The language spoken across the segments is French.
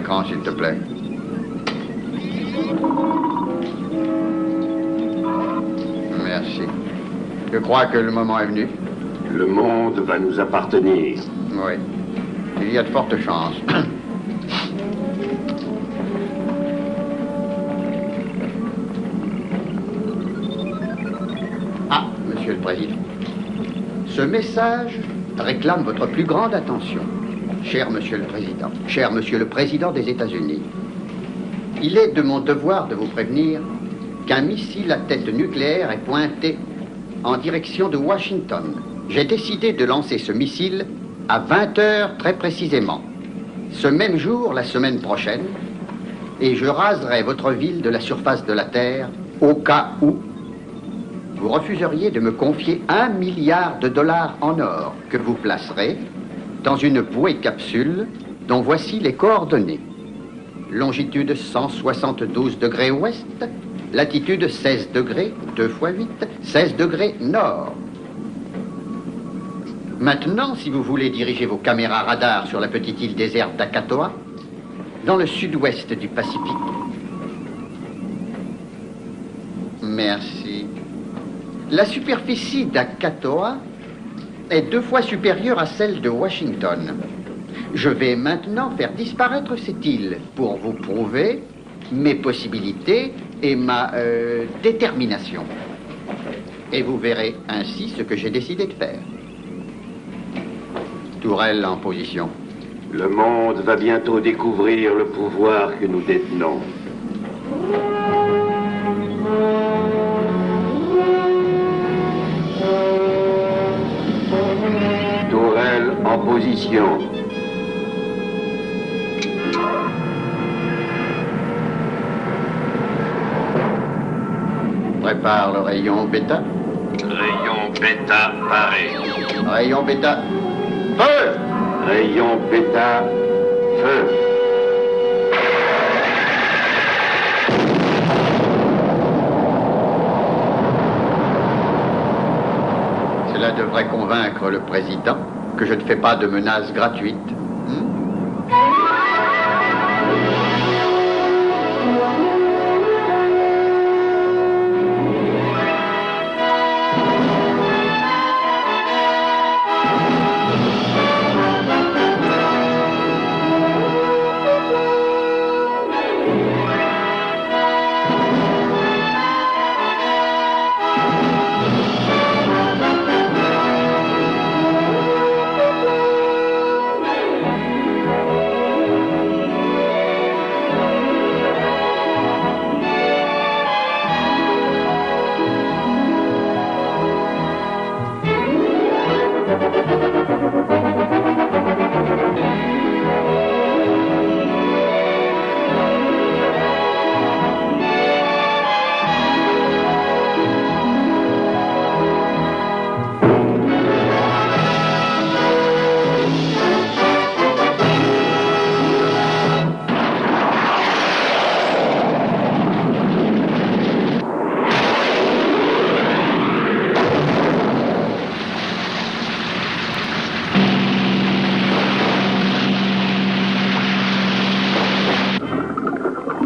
l'écran, s'il te plaît. Merci. Je crois que le moment est venu. Le monde va nous appartenir. Oui. Il y a de fortes chances. Ah, Monsieur le Président. Ce message réclame votre plus grande attention. Cher Monsieur le Président, cher Monsieur le Président des États-Unis, il est de mon devoir de vous prévenir qu'un missile à tête nucléaire est pointé en direction de Washington. J'ai décidé de lancer ce missile à 20 heures très précisément, ce même jour, la semaine prochaine, et je raserai votre ville de la surface de la Terre au cas où vous refuseriez de me confier $1 milliard en or que vous placerez dans une bouée capsule dont voici les coordonnées. Longitude 172 degrés ouest, latitude 16 degrés, 2 fois 8, 16 degrés nord. Maintenant, si vous voulez diriger vos caméras radars sur la petite île déserte d'Akatoa, dans le sud-ouest du Pacifique. Merci. La superficie d'Akatoa est 2 fois supérieure à celle de Washington. Je vais maintenant faire disparaître cette île pour vous prouver mes possibilités et ma détermination. Et vous verrez ainsi ce que j'ai décidé de faire. Tourelle en position. Le monde va bientôt découvrir le pouvoir que nous détenons. Tourelle en position. Prépare le rayon bêta. Rayon bêta paré. Rayon bêta. Feu! Rayon bêta, feu. Cela devrait convaincre le président que je ne fais pas de menaces gratuites.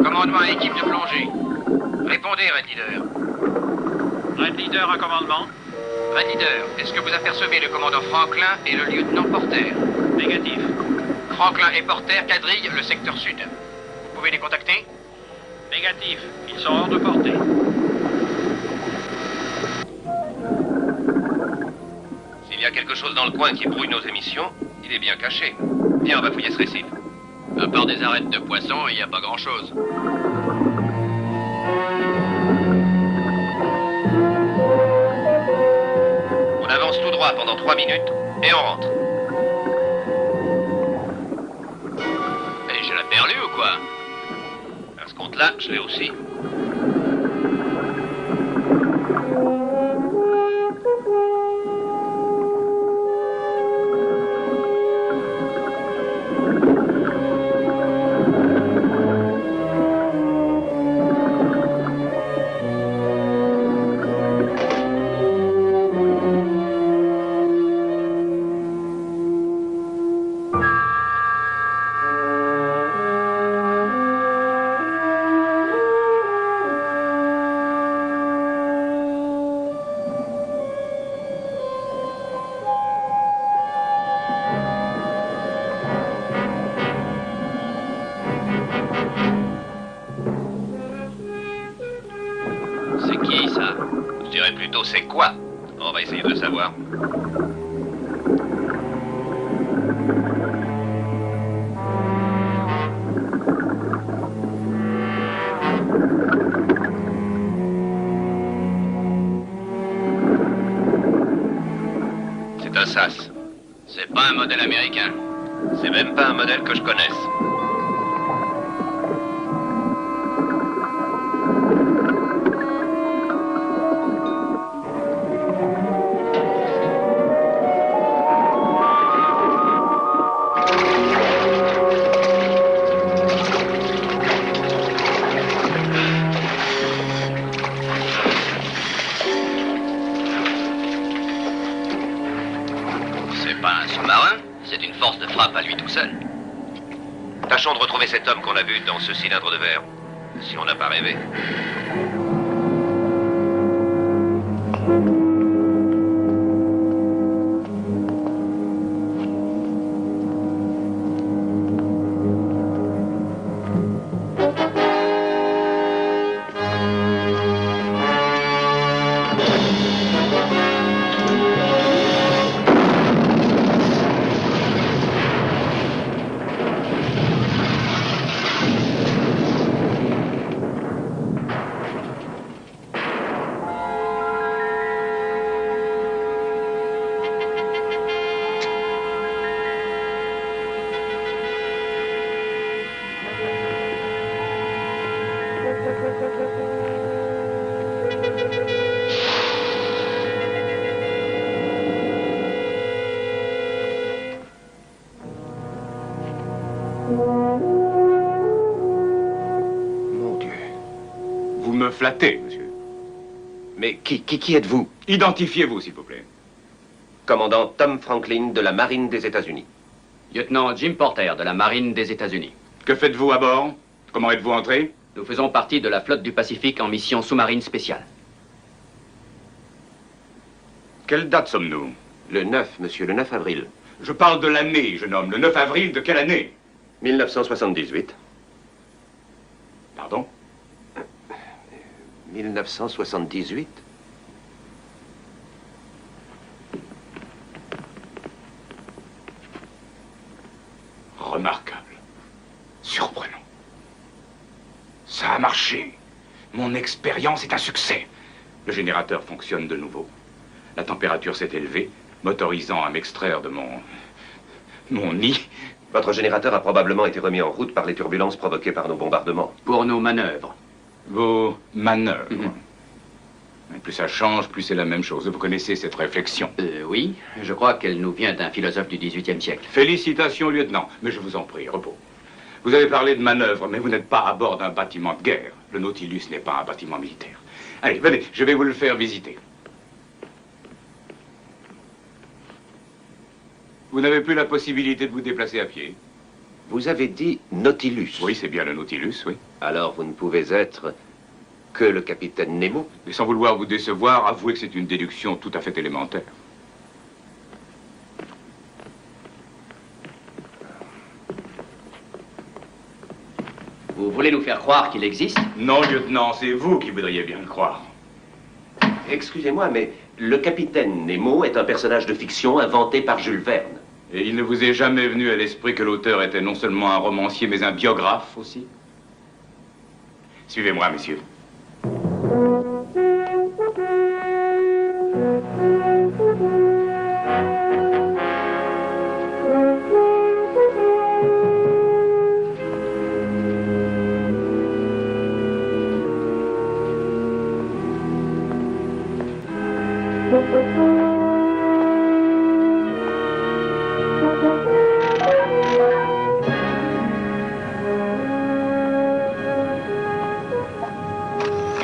Commandement équipe de plongée. Répondez, Red Leader. Red Leader à commandement. Red Leader, est-ce que vous apercevez le commandant Franklin et le lieutenant Porter? Négatif. Franklin et Porter quadrillent le secteur sud. Vous pouvez les contacter? Négatif. Ils sont hors de portée. S'il y a quelque chose dans le coin qui brouille nos émissions, il est bien caché. Viens, on va fouiller ce récif. À part des arêtes de poissons, il n'y a pas grand-chose. On avance tout droit pendant 3 minutes et on rentre. Et j'ai la perlue ou quoi? À ce compte-là, je l'ai aussi. C'est qui, ça? Je dirais plutôt c'est quoi? On va essayer de le savoir. C'est un SAS. C'est pas un modèle américain. C'est même pas un modèle que je connaisse. C'est une force de frappe à lui tout seul. Tâchons de retrouver cet homme qu'on a vu dans ce cylindre de verre. Si on n'a pas rêvé. Mon Dieu. Vous me flattez, monsieur. Mais qui êtes-vous? Identifiez-vous, s'il vous plaît. Commandant Tom Franklin de la Marine des États-Unis. Lieutenant Jim Porter de la Marine des États-Unis. Que faites-vous à bord? Comment êtes-vous entré? Nous faisons partie de la flotte du Pacifique en mission sous-marine spéciale. Quelle date sommes-nous? Le 9, monsieur, le 9 avril. Je parle de l'année, jeune homme. Le 9 avril de quelle année? 1978. Pardon? 1978? Remarquable. Surprenant. Ça a marché. Mon expérience est un succès. Le générateur fonctionne de nouveau. La température s'est élevée, m'autorisant à m'extraire de mon nid. Votre générateur a probablement été remis en route par les turbulences provoquées par nos bombardements. Pour nos manœuvres. Vos manœuvres. Et plus ça change, plus c'est la même chose. Vous connaissez cette réflexion? Oui, je crois qu'elle nous vient d'un philosophe du XVIIIe siècle. Félicitations, lieutenant. Mais je vous en prie, repos. Vous avez parlé de manœuvre, mais vous n'êtes pas à bord d'un bâtiment de guerre. Le Nautilus n'est pas un bâtiment militaire. Allez, venez, je vais vous le faire visiter. Vous n'avez plus la possibilité de vous déplacer à pied. Vous avez dit Nautilus. Oui, c'est bien le Nautilus, oui. Alors vous ne pouvez être que le capitaine Nemo. Et sans vouloir vous décevoir, avouez que c'est une déduction tout à fait élémentaire. Vous voulez nous faire croire qu'il existe? Non, lieutenant, c'est vous qui voudriez bien le croire. Excusez-moi, mais le capitaine Nemo est un personnage de fiction inventé par Jules Verne. Et il ne vous est jamais venu à l'esprit que l'auteur était non seulement un romancier, mais un biographe aussi? Suivez-moi, messieurs.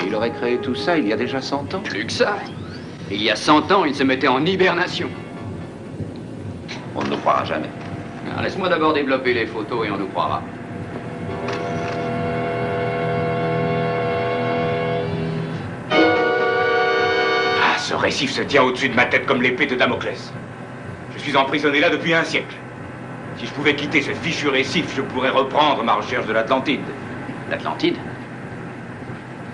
Il aurait créé tout ça il y a déjà 100 ans. Plus que ça. Il y a 100 ans, il se mettait en hibernation. On ne nous croira jamais. Alors, laisse-moi d'abord développer les photos et on nous croira. Ah, ce récif se tient au-dessus de ma tête comme l'épée de Damoclès. Je suis emprisonné là depuis un siècle. Si je pouvais quitter ce fichu récif, je pourrais reprendre ma recherche de l'Atlantide. L'Atlantide?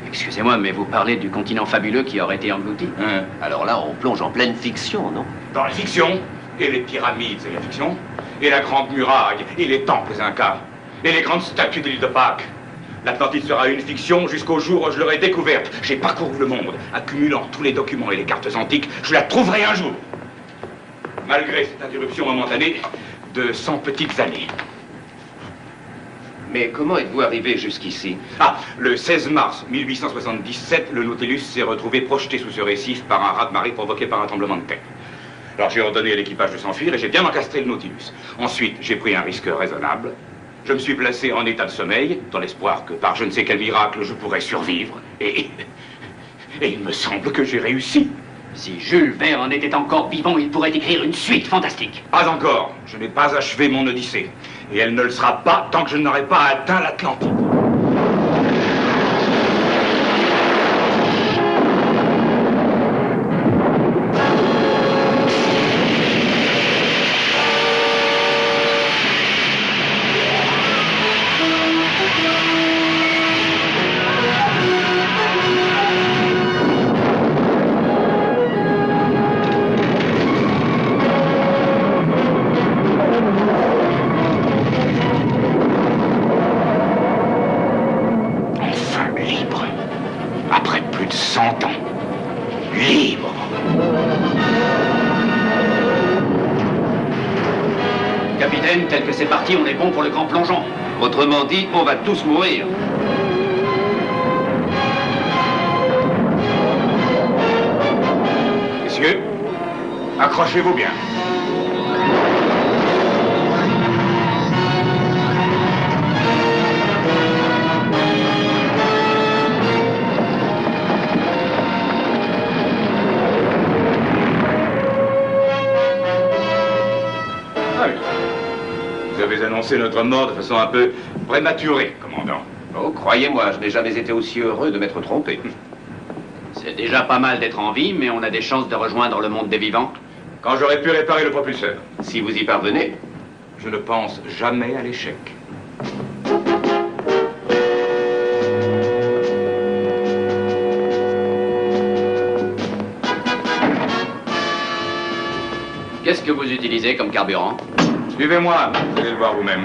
Excusez-moi, mais vous parlez du continent fabuleux qui aurait été englouti. Hein? Alors là, on plonge en pleine fiction, non? Dans la fiction, et les pyramides, c'est la fiction, et la grande muraille, et les temples incas, et les grandes statues de l'île de Pâques. L'Atlantide sera une fiction jusqu'au jour où je l'aurai découverte. J'ai parcouru le monde, accumulant tous les documents et les cartes antiques. Je la trouverai un jour. Malgré cette interruption momentanée de 100 petites années. Mais comment êtes-vous arrivé jusqu'ici? Ah, le 16 mars 1877, le Nautilus s'est retrouvé projeté sous ce récif par un raz-de-marée provoqué par un tremblement de terre. Alors j'ai ordonné à l'équipage de s'enfuir et j'ai bien encastré le Nautilus. Ensuite, j'ai pris un risque raisonnable. Je me suis placé en état de sommeil, dans l'espoir que par je ne sais quel miracle, je pourrais survivre. Et il me semble que j'ai réussi. Si Jules Verne en était encore vivant, il pourrait écrire une suite fantastique. Pas encore. Je n'ai pas achevé mon Odyssée. Et elle ne le sera pas tant que je n'aurai pas atteint l'Atlantide. Tel que c'est parti, on est bon pour le grand plongeon. Autrement dit, on va tous mourir. Messieurs, accrochez-vous bien. Annoncé notre mort de façon un peu prématurée, commandant. Oh, croyez-moi, je n'ai jamais été aussi heureux de m'être trompé. C'est déjà pas mal d'être en vie, mais on a des chances de rejoindre le monde des vivants. Quand j'aurai pu réparer le propulseur. Si vous y parvenez. Je ne pense jamais à l'échec. Qu'est-ce que vous utilisez comme carburant? Suivez-moi, vous allez le voir vous-même.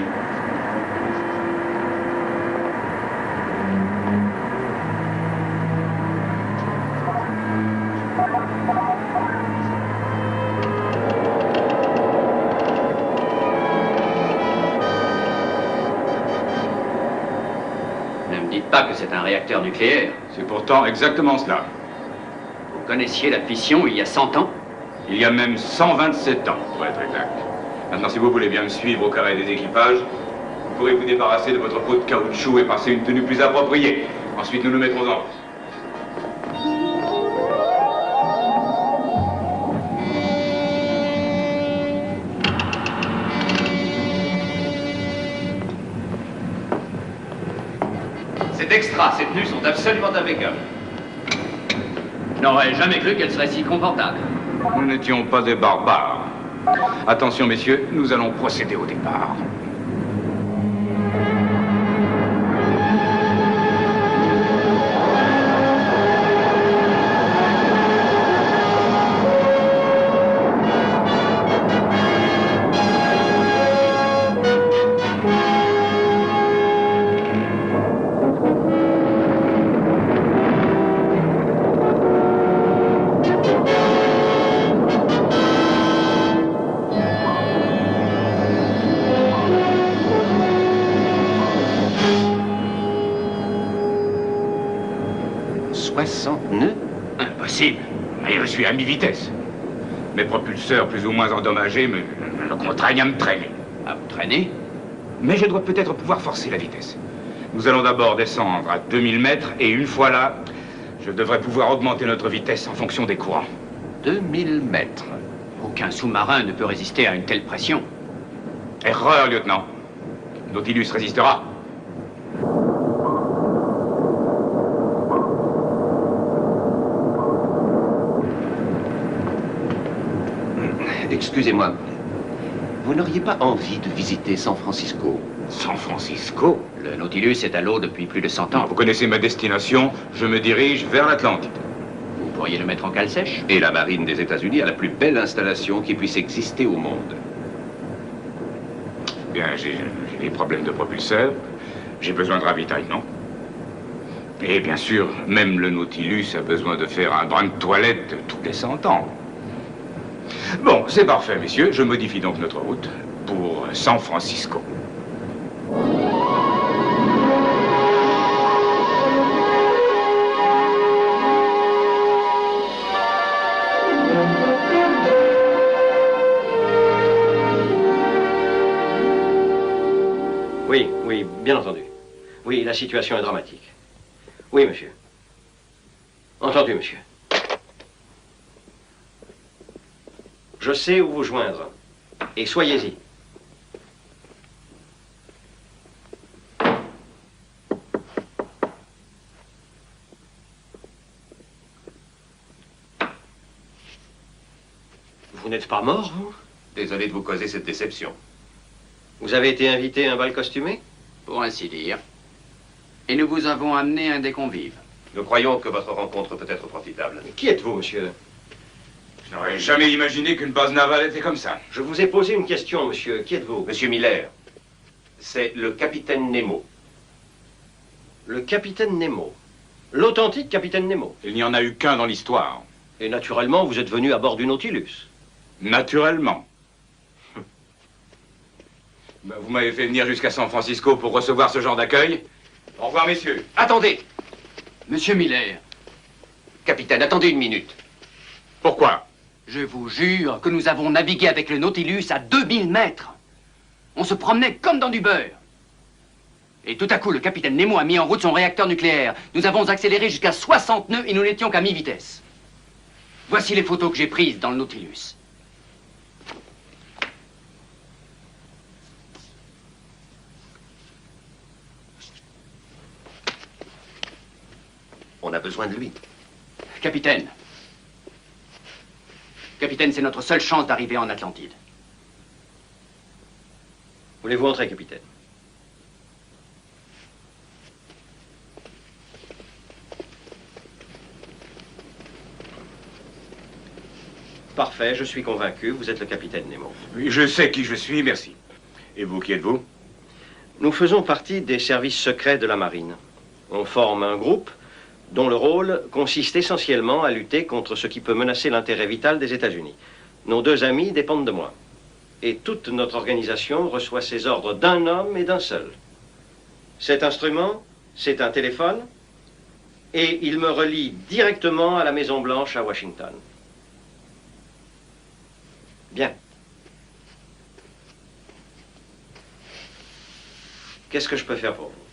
Ne me dites pas que c'est un réacteur nucléaire. C'est pourtant exactement cela. Vous connaissiez la fission il y a 100 ans? Il y a même 127 ans, pour être exact. Maintenant, si vous voulez bien me suivre au carré des équipages, vous pourrez vous débarrasser de votre peau de caoutchouc et passer une tenue plus appropriée. Ensuite, nous nous mettrons en route. C'est extra, ces tenues sont absolument impeccables. Je n'aurais jamais cru qu'elle serait si confortable. Nous n'étions pas des barbares. Attention, messieurs, nous allons procéder au départ. Impossible. Mais je suis à mi-vitesse. Mes propulseurs plus ou moins endommagés me contraignent à me traîner. À vous traîner? Mais je dois peut-être pouvoir forcer la vitesse. Nous allons d'abord descendre à 2000 mètres et une fois là, je devrais pouvoir augmenter notre vitesse en fonction des courants. 2000 mètres. Aucun sous-marin ne peut résister à une telle pression. Erreur, lieutenant. Nautilus résistera. Excusez-moi. Vous n'auriez pas envie de visiter San Francisco? San Francisco? Le Nautilus est à l'eau depuis plus de 100 ans. Vous connaissez ma destination, je me dirige vers l'Atlantide. Vous pourriez le mettre en cale sèche? Et la marine des États-Unis a la plus belle installation qui puisse exister au monde. Bien, j'ai des problèmes de propulseur, j'ai besoin de ravitaillement. Et bien sûr, même le Nautilus a besoin de faire un brin de toilette tous les 100 ans. Bon, c'est parfait, messieurs. Je modifie donc notre route pour San Francisco. Oui, bien entendu. Oui, la situation est dramatique. Oui, monsieur. Entendu, monsieur. Je sais où vous joindre. Et soyez-y. Vous n'êtes pas mort, vous? Désolé de vous causer cette déception. Vous avez été invité à un bal costumé? Pour ainsi dire. Et nous vous avons amené un des convives. Nous croyons que votre rencontre peut être profitable. Qui êtes-vous, monsieur? Je n'aurais jamais imaginé qu'une base navale était comme ça. Je vous ai posé une question, monsieur. Qui êtes-vous? Monsieur Miller, c'est le capitaine Nemo. Le capitaine Nemo. L'authentique capitaine Nemo. Il n'y en a eu qu'un dans l'histoire. Et naturellement, vous êtes venu à bord du Nautilus. Naturellement. Ben, vous m'avez fait venir jusqu'à San Francisco pour recevoir ce genre d'accueil. Au revoir, messieurs. Attendez! Monsieur Miller. Capitaine, attendez une minute. Pourquoi? Je vous jure que nous avons navigué avec le Nautilus à 2000 mètres. On se promenait comme dans du beurre. Et tout à coup, le capitaine Nemo a mis en route son réacteur nucléaire. Nous avons accéléré jusqu'à 60 nœuds et nous n'étions qu'à mi-vitesse. Voici les photos que j'ai prises dans le Nautilus. On a besoin de lui. Capitaine. Capitaine, c'est notre seule chance d'arriver en Atlantide. Voulez-vous entrer, capitaine? Parfait, je suis convaincu. Vous êtes le capitaine Nemo. Oui, je sais qui je suis, merci. Et vous, qui êtes-vous? Nous faisons partie des services secrets de la marine. On forme un groupe dont le rôle consiste essentiellement à lutter contre ce qui peut menacer l'intérêt vital des États-Unis. Nos deux amis dépendent de moi. Et toute notre organisation reçoit ses ordres d'un homme et d'un seul. Cet instrument, c'est un téléphone, et il me relie directement à la Maison-Blanche à Washington. Bien. Qu'est-ce que je peux faire pour vous?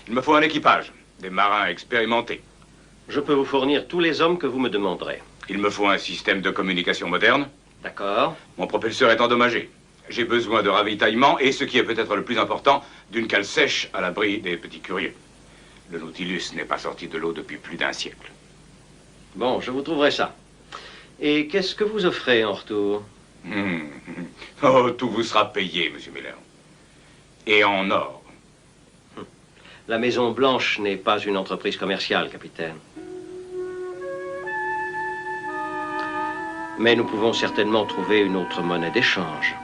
Il me faut un équipage, des marins expérimentés. Je peux vous fournir tous les hommes que vous me demanderez. Il me faut un système de communication moderne. D'accord. Mon propulseur est endommagé. J'ai besoin de ravitaillement et, ce qui est peut-être le plus important, d'une cale sèche à l'abri des petits curieux. Le Nautilus n'est pas sorti de l'eau depuis plus d'un siècle. Bon, je vous trouverai ça. Et qu'est-ce que vous offrez en retour? Oh, tout vous sera payé, monsieur Miller. Et en or. La Maison-Blanche n'est pas une entreprise commerciale, capitaine. Mais nous pouvons certainement trouver une autre monnaie d'échange.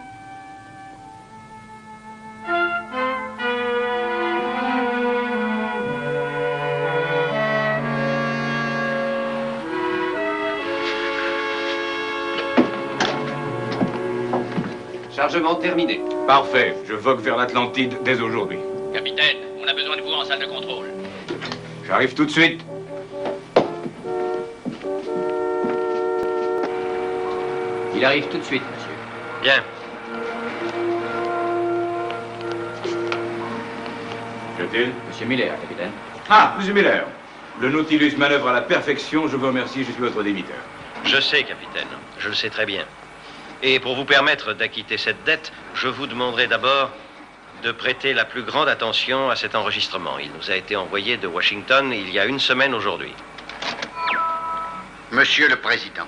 Chargement terminé. Parfait. Je vogue vers l'Atlantide dès aujourd'hui. Capitaine, on a besoin de vous en salle de contrôle. J'arrive tout de suite. Il arrive tout de suite, monsieur. Bien. Qu'y-a-t-il? Monsieur Miller, capitaine. Ah, monsieur Miller. Le Nautilus manœuvre à la perfection. Je vous remercie. Je suis votre débiteur. Je sais, capitaine. Je le sais très bien. Et pour vous permettre d'acquitter cette dette, je vous demanderai d'abord de prêter la plus grande attention à cet enregistrement. Il nous a été envoyé de Washington il y a une semaine aujourd'hui. Monsieur le Président,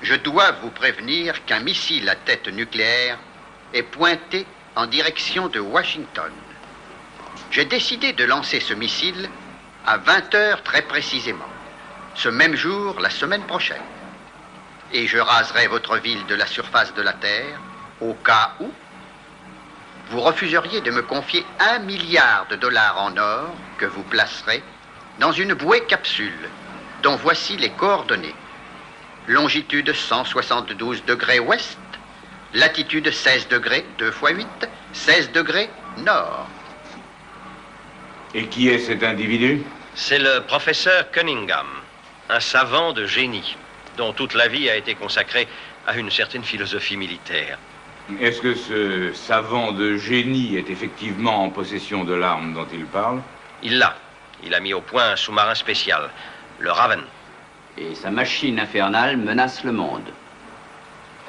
je dois vous prévenir qu'un missile à tête nucléaire est pointé en direction de Washington. J'ai décidé de lancer ce missile à 20 heures très précisément, ce même jour, la semaine prochaine. Et je raserai votre ville de la surface de la Terre, au cas où vous refuseriez de me confier $1 milliard en or que vous placerez dans une bouée capsule, dont voici les coordonnées. Longitude 172 degrés ouest, latitude 16 degrés 2 x 8, 16 degrés nord. Et qui est cet individu? C'est le professeur Cunningham, un savant de génie, dont toute la vie a été consacrée à une certaine philosophie militaire. Est-ce que ce savant de génie est effectivement en possession de l'arme dont il parle? Il l'a. Il a mis au point un sous-marin spécial, le Raven. Et sa machine infernale menace le monde.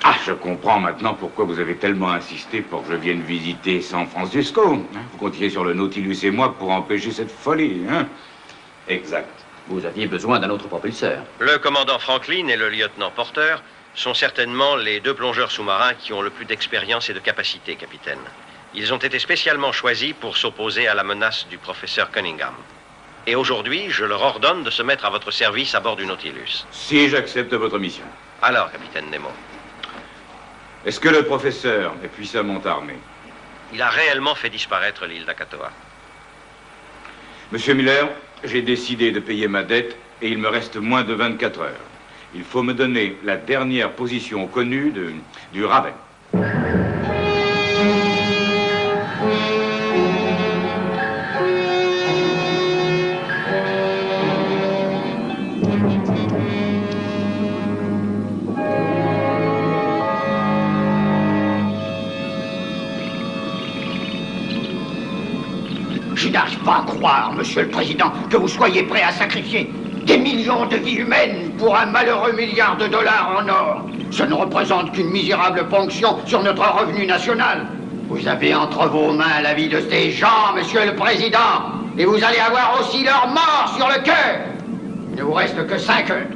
Ah, je comprends maintenant pourquoi vous avez tellement insisté pour que je vienne visiter San Francisco. Vous comptiez sur le Nautilus et moi pour empêcher cette folie, hein? Exact. Vous aviez besoin d'un autre propulseur. Le commandant Franklin et le lieutenant Porter sont certainement les deux plongeurs sous-marins qui ont le plus d'expérience et de capacité, capitaine. Ils ont été spécialement choisis pour s'opposer à la menace du professeur Cunningham. Et aujourd'hui, je leur ordonne de se mettre à votre service à bord du Nautilus. Si j'accepte votre mission. Alors, capitaine Nemo. Est-ce que le professeur est puissamment armé? Il a réellement fait disparaître l'île d'Akatoa. Monsieur Miller, j'ai décidé de payer ma dette et il me reste moins de 24 heures. Il faut me donner la dernière position connue du Raven. Je n'arrive pas à croire, Monsieur le Président, que vous soyez prêt à sacrifier des millions de vies humaines pour un malheureux $1 milliard en or. Ce ne représente qu'une misérable ponction sur notre revenu national. Vous avez entre vos mains la vie de ces gens, Monsieur le Président, et vous allez avoir aussi leur mort sur le cœur. Il ne vous reste que 5 heures.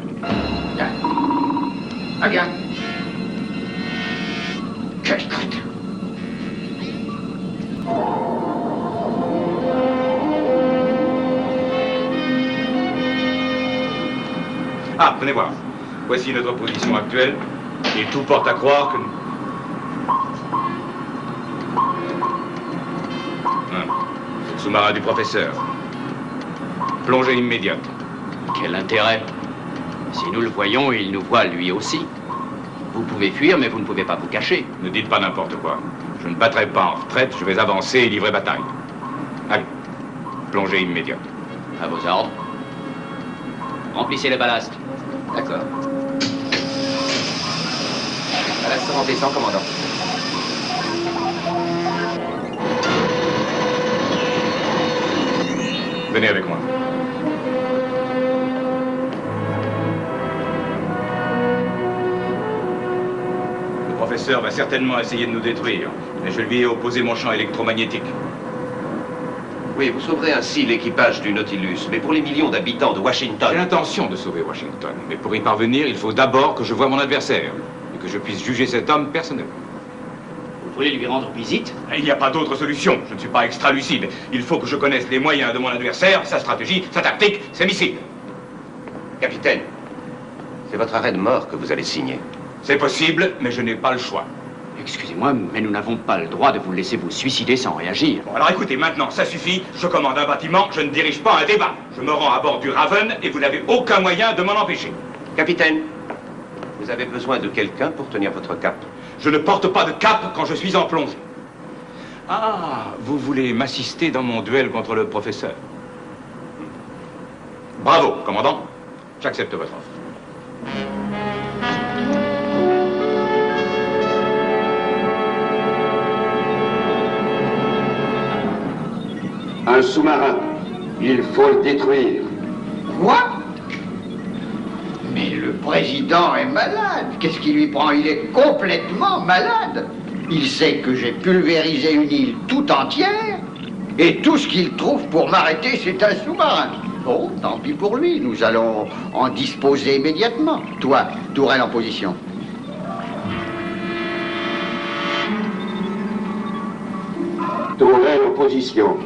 Viens. Ah, viens. Quelle crête. Ah, venez voir. Voici notre position actuelle. Et tout porte à croire que nous... C'est le sous-marin du professeur. Plongée immédiate. Quel intérêt? Si nous le voyons, il nous voit lui aussi. Vous pouvez fuir, mais vous ne pouvez pas vous cacher. Ne dites pas n'importe quoi. Je ne battrai pas en retraite, je vais avancer et livrer bataille. Allez, plongée immédiate. À vos ordres. Remplissez les ballasts. D'accord. Ballast remplissant, commandant. Venez avec moi. Le professeur va certainement essayer de nous détruire, mais je lui ai opposé mon champ électromagnétique. Oui, vous sauverez ainsi l'équipage du Nautilus, mais pour les millions d'habitants de J'ai Washington... l'intention de sauver Washington, mais pour y parvenir, il faut d'abord que je voie mon adversaire et que je puisse juger cet homme personnellement. Vous voulez lui rendre visite? Il n'y a pas d'autre solution. Je ne suis pas extra-lucide. Il faut que je connaisse les moyens de mon adversaire, sa stratégie, sa tactique, ses missiles. Capitaine, c'est votre arrêt de mort que vous allez signer. C'est possible, mais je n'ai pas le choix. Excusez-moi, mais nous n'avons pas le droit de vous laisser vous suicider sans réagir. Bon, alors écoutez, maintenant, ça suffit. Je commande un bâtiment, je ne dirige pas un débat. Je me rends à bord du Raven et vous n'avez aucun moyen de m'en empêcher. Capitaine, vous avez besoin de quelqu'un pour tenir votre cap. Je ne porte pas de cap quand je suis en plongée. Ah, vous voulez m'assister dans mon duel contre le professeur? Bravo, commandant. J'accepte votre offre. Un sous-marin. Il faut le détruire. Quoi? Mais le président est malade. Qu'est-ce qui lui prend? Il est complètement malade. Il sait que j'ai pulvérisé une île tout entière et tout ce qu'il trouve pour m'arrêter, c'est un sous-marin. Oh, tant pis pour lui. Nous allons en disposer immédiatement. Toi, tourelle en position. position.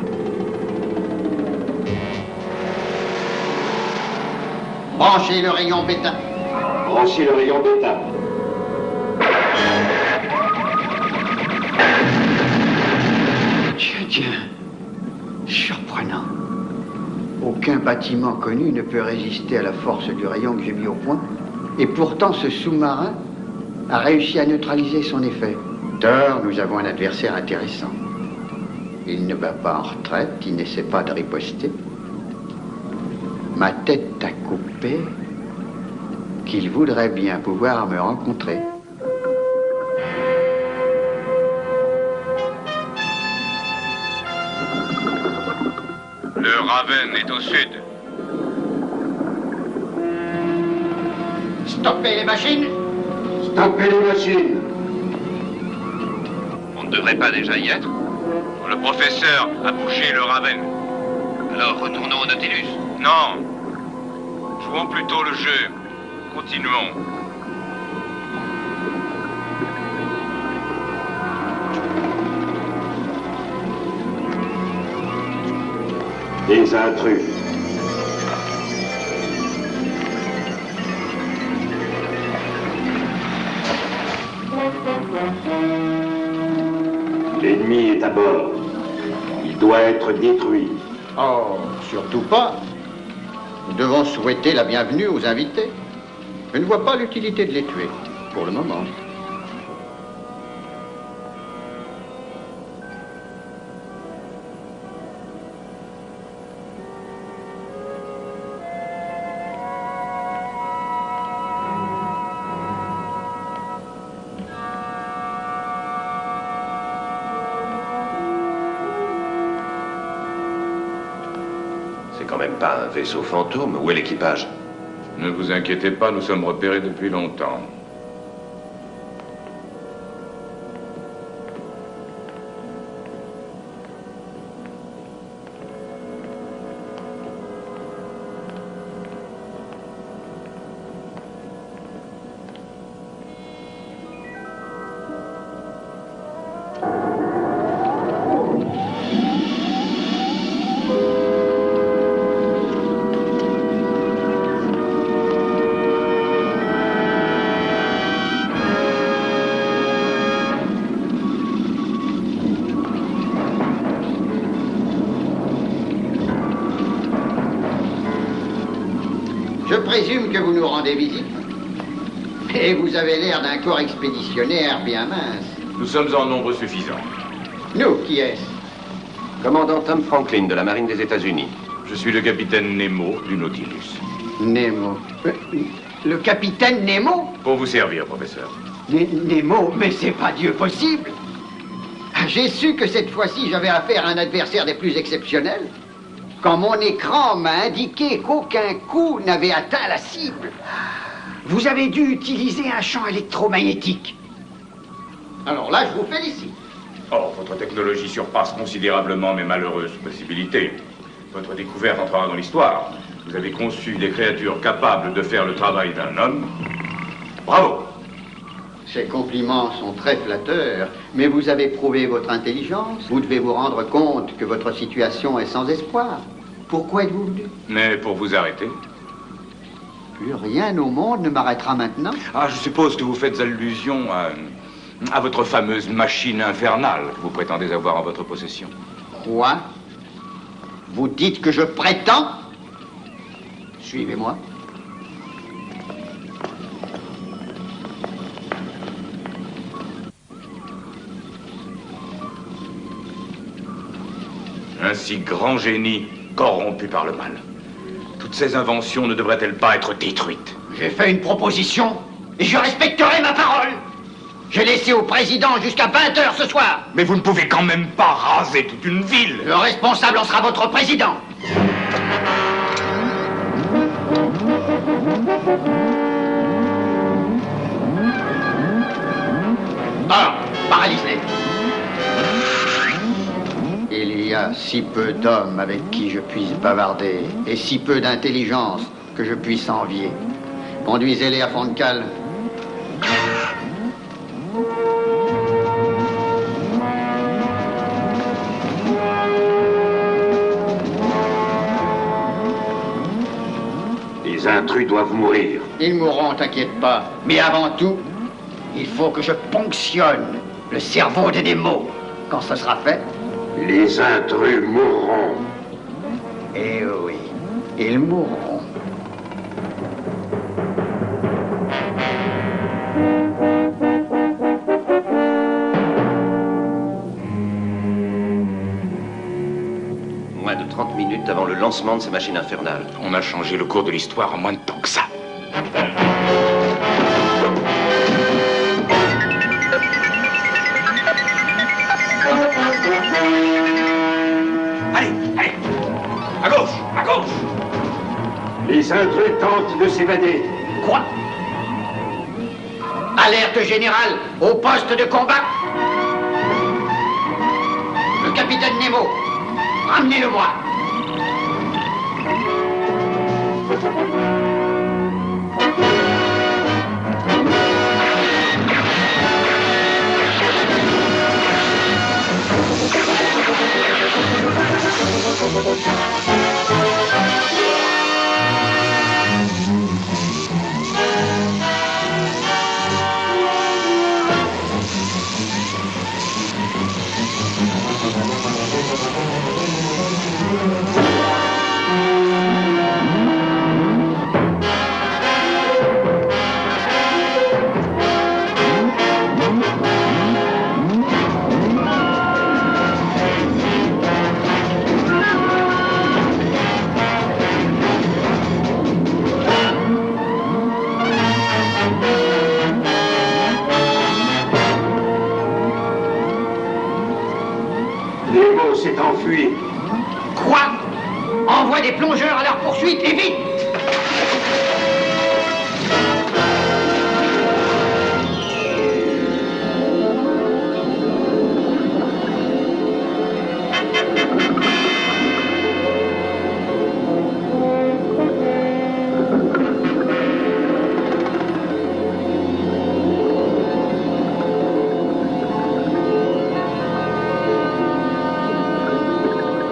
Branchez le rayon bêta. Branchez le rayon bêta. Tiens, surprenant. Aucun bâtiment connu ne peut résister à la force du rayon que j'ai mis au point. Et pourtant, ce sous-marin a réussi à neutraliser son effet. Tort, nous avons un adversaire intéressant. Il ne bat pas en retraite, il n'essaie pas de riposter. Ma tête a coupé qu'il voudrait bien pouvoir me rencontrer. Le Raven est au sud. Stoppez les machines! Stoppez les machines. On ne devrait pas déjà y être. Le professeur a bouché le Raven. Alors retournons au Nautilus. Non. Jouons plutôt le jeu. Continuons. Des intrus. L'ennemi est à bord. Il doit être détruit. Oh, surtout pas. Nous devons souhaiter la bienvenue aux invités. Je ne vois pas l'utilité de les tuer, pour le moment. C'est quand même pas un vaisseau fantôme. Où est l'équipage? Ne vous inquiétez pas, nous sommes repérés depuis longtemps. Je présume que vous nous rendez visite. Et vous avez l'air d'un corps expéditionnaire bien mince. Nous sommes en nombre suffisant. Nous, qui est-ce? Commandant Tom Franklin de la Marine des États-Unis. Je suis le capitaine Nemo du Nautilus. Nemo. Le capitaine Nemo? Pour vous servir, professeur. Nemo, mais c'est pas Dieu possible. J'ai su que cette fois-ci, j'avais affaire à un adversaire des plus exceptionnels. Quand mon écran m'a indiqué qu'aucun coup n'avait atteint la cible. Vous avez dû utiliser un champ électromagnétique. Alors là, je vous félicite. Oh, votre technologie surpasse considérablement mes malheureuses possibilités. Votre découverte entrera dans l'histoire. Vous avez conçu des créatures capables de faire le travail d'un homme. Bravo! Ces compliments sont très flatteurs, mais vous avez prouvé votre intelligence. Vous devez vous rendre compte que votre situation est sans espoir. Pourquoi êtes-vous venu? Mais pour vous arrêter. Plus rien au monde ne m'arrêtera maintenant. Ah, je suppose que vous faites allusion à votre fameuse machine infernale que vous prétendez avoir en votre possession. Quoi? Vous dites que je prétends? Suivez-moi. Un si grand génie corrompu par le mal. Toutes ces inventions ne devraient-elles pas être détruites? J'ai fait une proposition et je respecterai ma parole. J'ai laissé au président jusqu'à 20h ce soir. Mais vous ne pouvez quand même pas raser toute une ville. Le responsable en sera votre président. Alors, paralyse-les. Il y a si peu d'hommes avec qui je puisse bavarder et si peu d'intelligence que je puisse envier. Conduisez-les à fond de cale. Les intrus doivent mourir. Ils mourront, t'inquiète pas. Mais avant tout, il faut que je ponctionne le cerveau des Nemo. Quand ce sera fait... Les intrus mourront. Eh oui, ils mourront. Moins de 30 minutes avant le lancement de ces machines infernales. On a changé le cours de l'histoire en moins de temps que ça. Allez, allez. À gauche, à gauche. Les intrus tentent de s'évader. Quoi? Alerte générale au poste de combat. Le capitaine Nemo, ramenez-le-moi. Nemo s'est enfui. Quoi? Envoie des plongeurs à leur poursuite et vite!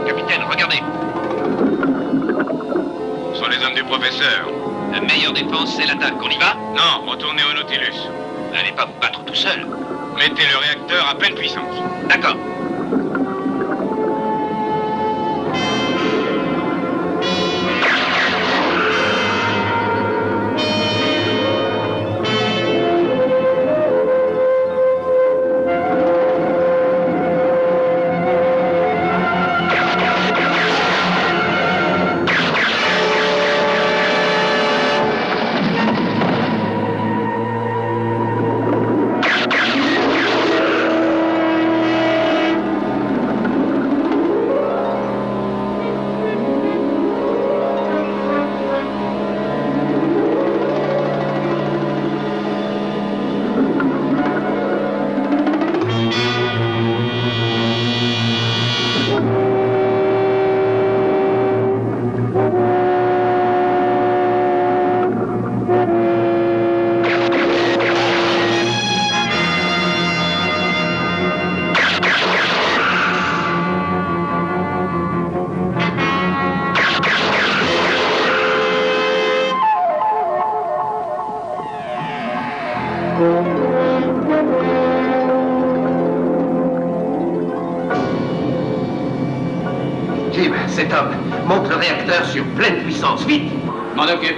Capitaine, regardez. Ce sont les hommes du professeur. La meilleure défense, c'est l'attaque. On y va? Non, retournez au Nautilus. N'allez pas vous battre tout seul. Mettez le réacteur à pleine puissance. D'accord. Jim, cet homme, monte le réacteur sur pleine puissance, vite! M'en occupe.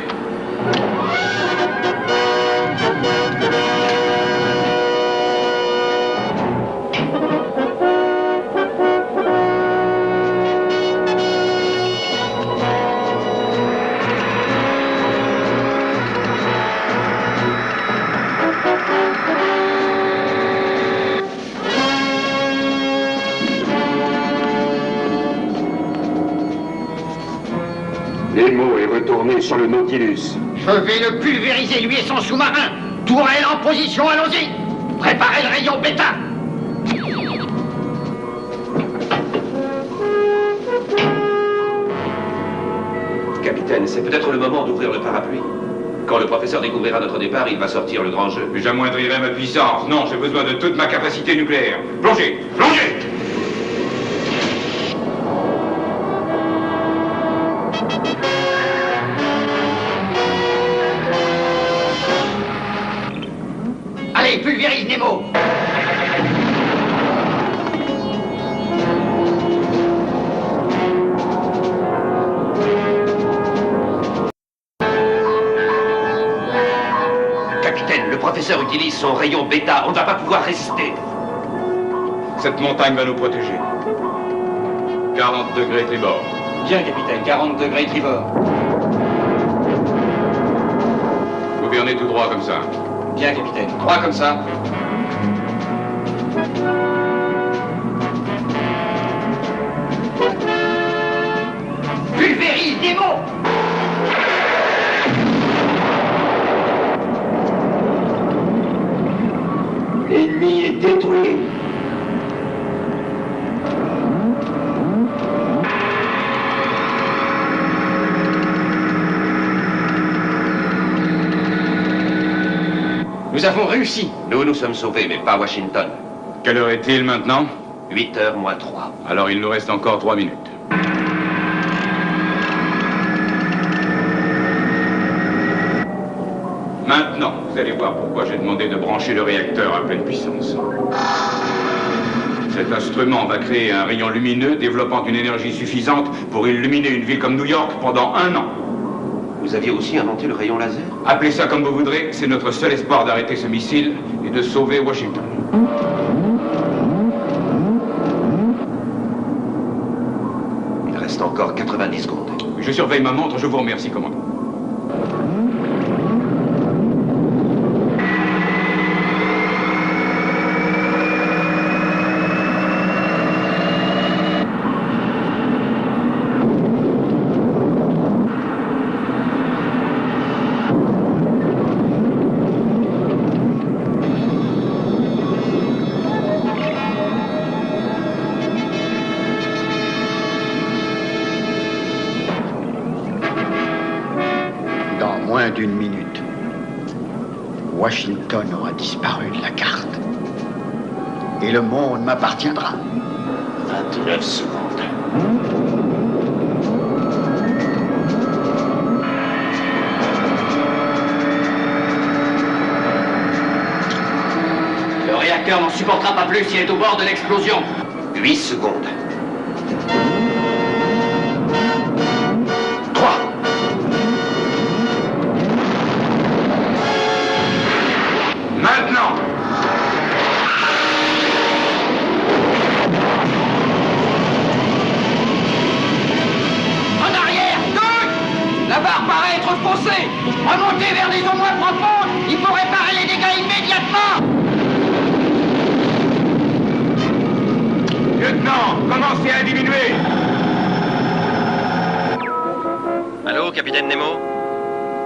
Nemo est retourné sur le Nautilus. Je vais le pulvériser, lui et son sous-marin. Tourelle en position, allons-y. Préparez le rayon bêta. Capitaine, c'est peut-être le moment d'ouvrir le parapluie. Quand le professeur découvrira notre départ, il va sortir le grand jeu. Mais j'amoindrirai ma puissance. Non, j'ai besoin de toute ma capacité nucléaire. Plongez! Plongez! professeur utilise son rayon bêta, on ne va pas pouvoir résister. Cette montagne va nous protéger. 40 degrés tribord. Bien, capitaine, 40 degrés tribord. Gouvernez tout droit comme ça. Bien, capitaine. Droit comme ça. Pulvérise Nemo! L'ennemi est détruit. Nous avons réussi. Nous sommes sauvés, mais pas Washington. Quelle heure est-il maintenant? 8h moins 3. Alors il nous reste encore 3 minutes. Maintenant, vous allez voir pourquoi j'ai demandé de brancher le réacteur à pleine puissance. Cet instrument va créer un rayon lumineux développant une énergie suffisante pour illuminer une ville comme New York pendant 1 an. Vous aviez aussi inventé le rayon laser? Appelez ça comme vous voudrez, c'est notre seul espoir d'arrêter ce missile et de sauver Washington. Il reste encore 90 secondes. Je surveille ma montre, je vous remercie, commandant. Moins d'une minute, Washington aura disparu de la carte. Et le monde m'appartiendra. 29 secondes. Le réacteur n'en supportera pas plus s'il est au bord de l'explosion. 8 secondes. Maintenant! En arrière, tous! La barre paraît être faussée! Remontez vers des eaux moins profondes! Il faut réparer les dégâts immédiatement! Lieutenant, commencez à diminuer! Allô, capitaine Nemo?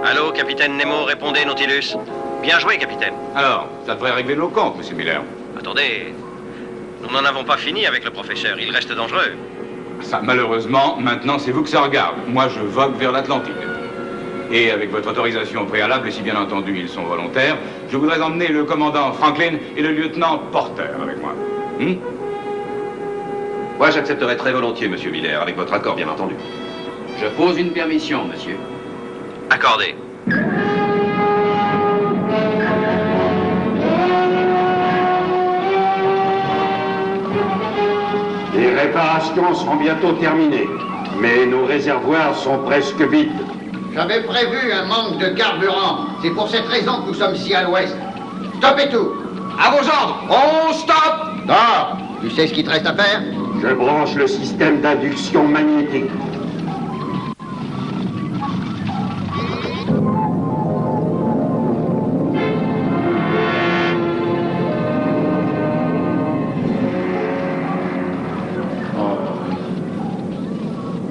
Allô, capitaine Nemo, répondez, Nautilus. Bien joué, capitaine. Alors, ça devrait régler nos comptes, monsieur Miller. Attendez, nous n'en avons pas fini avec le professeur, il reste dangereux. Ça, malheureusement, maintenant, c'est vous que ça regarde. Moi, je vogue vers l'Atlantide. Et avec votre autorisation préalable, et si bien entendu ils sont volontaires, je voudrais emmener le commandant Franklin et le lieutenant Porter avec moi. Moi, j'accepterai très volontiers, monsieur Miller, avec votre accord, bien entendu. Je pose une permission, monsieur. Accordé. Les réparations seront bientôt terminées, mais nos réservoirs sont presque vides. J'avais prévu un manque de carburant. C'est pour cette raison que nous sommes si à l'ouest. Stoppez tout! À vos ordres! On stop! Dors! Tu sais ce qu'il te reste à faire? Je branche le système d'induction magnétique.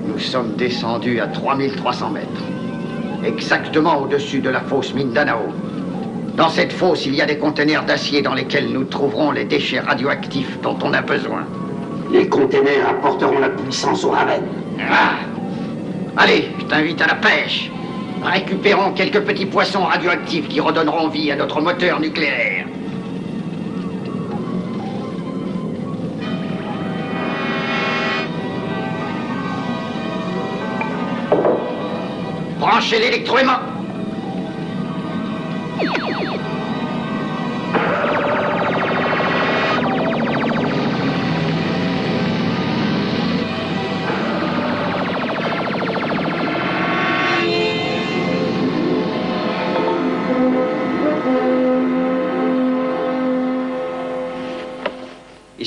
Nous sommes descendus à 3300 mètres. Exactement au-dessus de la fosse Mindanao. Dans cette fosse, il y a des conteneurs d'acier dans lesquels nous trouverons les déchets radioactifs dont on a besoin. Les containers apporteront la puissance au Raven. Ah. Allez, je t'invite à la pêche. Récupérons quelques petits poissons radioactifs qui redonneront vie à notre moteur nucléaire. Branchez l'électroaimant.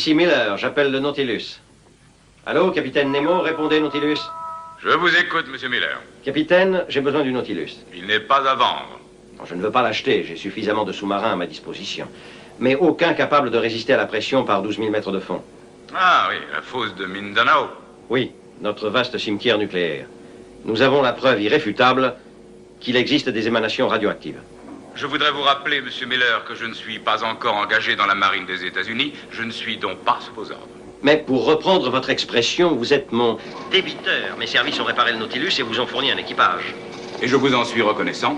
Ici Miller, j'appelle le Nautilus. Allô, capitaine Nemo, répondez, Nautilus. Je vous écoute, monsieur Miller. Capitaine, j'ai besoin du Nautilus. Il n'est pas à vendre. Non, je ne veux pas l'acheter, j'ai suffisamment de sous-marins à ma disposition. Mais aucun capable de résister à la pression par 12 000 mètres de fond. Ah oui, la fosse de Mindanao. Oui, notre vaste cimetière nucléaire. Nous avons la preuve irréfutable qu'il existe des émanations radioactives. Je voudrais vous rappeler, monsieur Miller, que je ne suis pas encore engagé dans la marine des États-Unis. Je ne suis donc pas sous vos ordres. Mais pour reprendre votre expression, vous êtes mon débiteur. Mes services ont réparé le Nautilus et vous ont fourni un équipage. Et je vous en suis reconnaissant.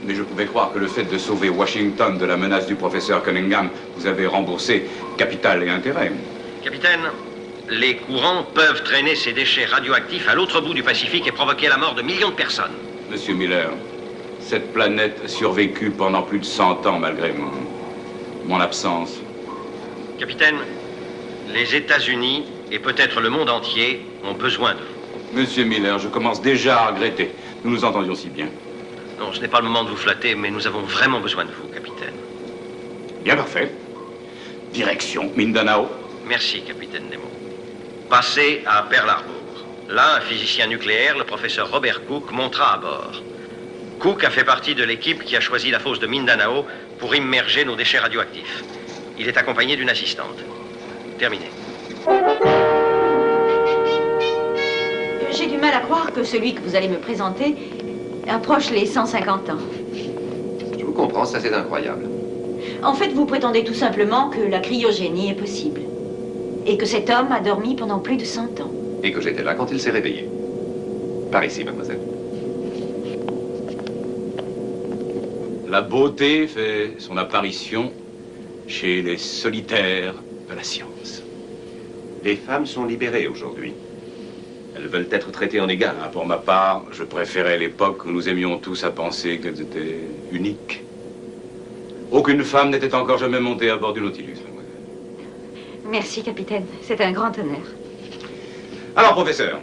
Mais je pouvais croire que le fait de sauver Washington de la menace du professeur Cunningham vous avait remboursé capital et intérêt. Capitaine, les courants peuvent traîner ces déchets radioactifs à l'autre bout du Pacifique et provoquer la mort de millions de personnes. Monsieur Miller, cette planète a survécu pendant plus de 100 ans malgré mon absence. Capitaine, les États-Unis et peut-être le monde entier ont besoin de vous. Monsieur Miller, je commence déjà à regretter. Nous nous entendions si bien. Non, ce n'est pas le moment de vous flatter, mais nous avons vraiment besoin de vous, capitaine. Bien parfait. Direction Mindanao. Merci, capitaine Nemo. Passez à Pearl Harbor. Là, un physicien nucléaire, le professeur Robert Cook, montera à bord. Cook a fait partie de l'équipe qui a choisi la fosse de Mindanao pour immerger nos déchets radioactifs. Il est accompagné d'une assistante. Terminé. J'ai du mal à croire que celui que vous allez me présenter approche les 150 ans. Je vous comprends, ça c'est incroyable. En fait, vous prétendez tout simplement que la cryogénie est possible. Et que cet homme a dormi pendant plus de 100 ans. Et que j'étais là quand il s'est réveillé. Par ici, mademoiselle. La beauté fait son apparition chez les solitaires de la science. Les femmes sont libérées aujourd'hui. Elles veulent être traitées en égal. Pour ma part, je préférais l'époque où nous aimions tous à penser qu'elles étaient uniques. Aucune femme n'était encore jamais montée à bord du Nautilus, mademoiselle. Merci, capitaine. C'est un grand honneur. Alors, professeur,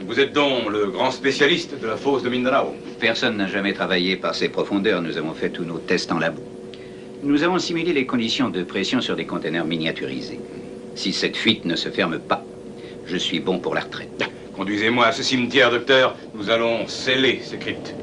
vous êtes donc le grand spécialiste de la fosse de Mindanao. Personne n'a jamais travaillé par ces profondeurs. Nous avons fait tous nos tests en labo. Nous avons simulé les conditions de pression sur des conteneurs miniaturisés. Si cette fuite ne se ferme pas, je suis bon pour la retraite. Conduisez-moi à ce cimetière, docteur. Nous allons sceller ce crypte.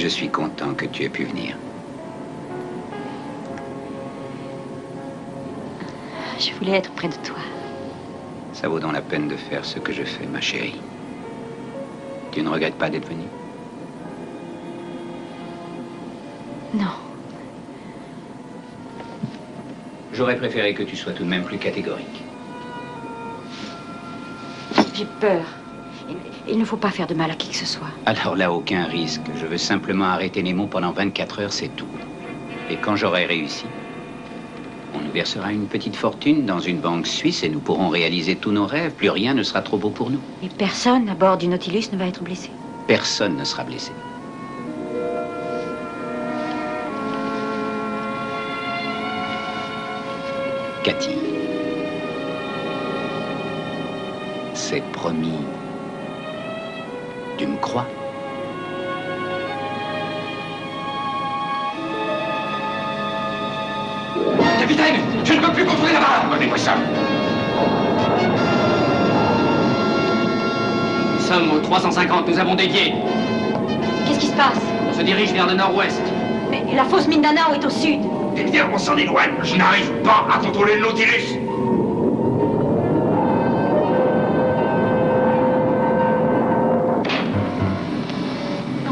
Je suis content que tu aies pu venir. Je voulais être près de toi. Ça vaut donc la peine de faire ce que je fais, ma chérie. Tu ne regrettes pas d'être venue? Non. J'aurais préféré que tu sois tout de même plus catégorique. J'ai peur. Il ne faut pas faire de mal à qui que ce soit. Alors là, aucun risque. Je veux simplement arrêter Nemo pendant 24 heures, c'est tout. Et quand j'aurai réussi, on nous versera une petite fortune dans une banque suisse et nous pourrons réaliser tous nos rêves. Plus rien ne sera trop beau pour nous. Et personne à bord du Nautilus ne va être blessé. Personne ne sera blessé. Cathy, c'est promis. Tu me crois? Capitaine, je ne peux plus contrôler la barre. Donnez-moi ça. Nous sommes au 350, nous avons dévié. Qu'est-ce qui se passe? On se dirige vers le nord-ouest. Mais la fosse Mindanao est au sud. Eh bien, on s'en éloigne. Je n'arrive pas à contrôler le Nautilus.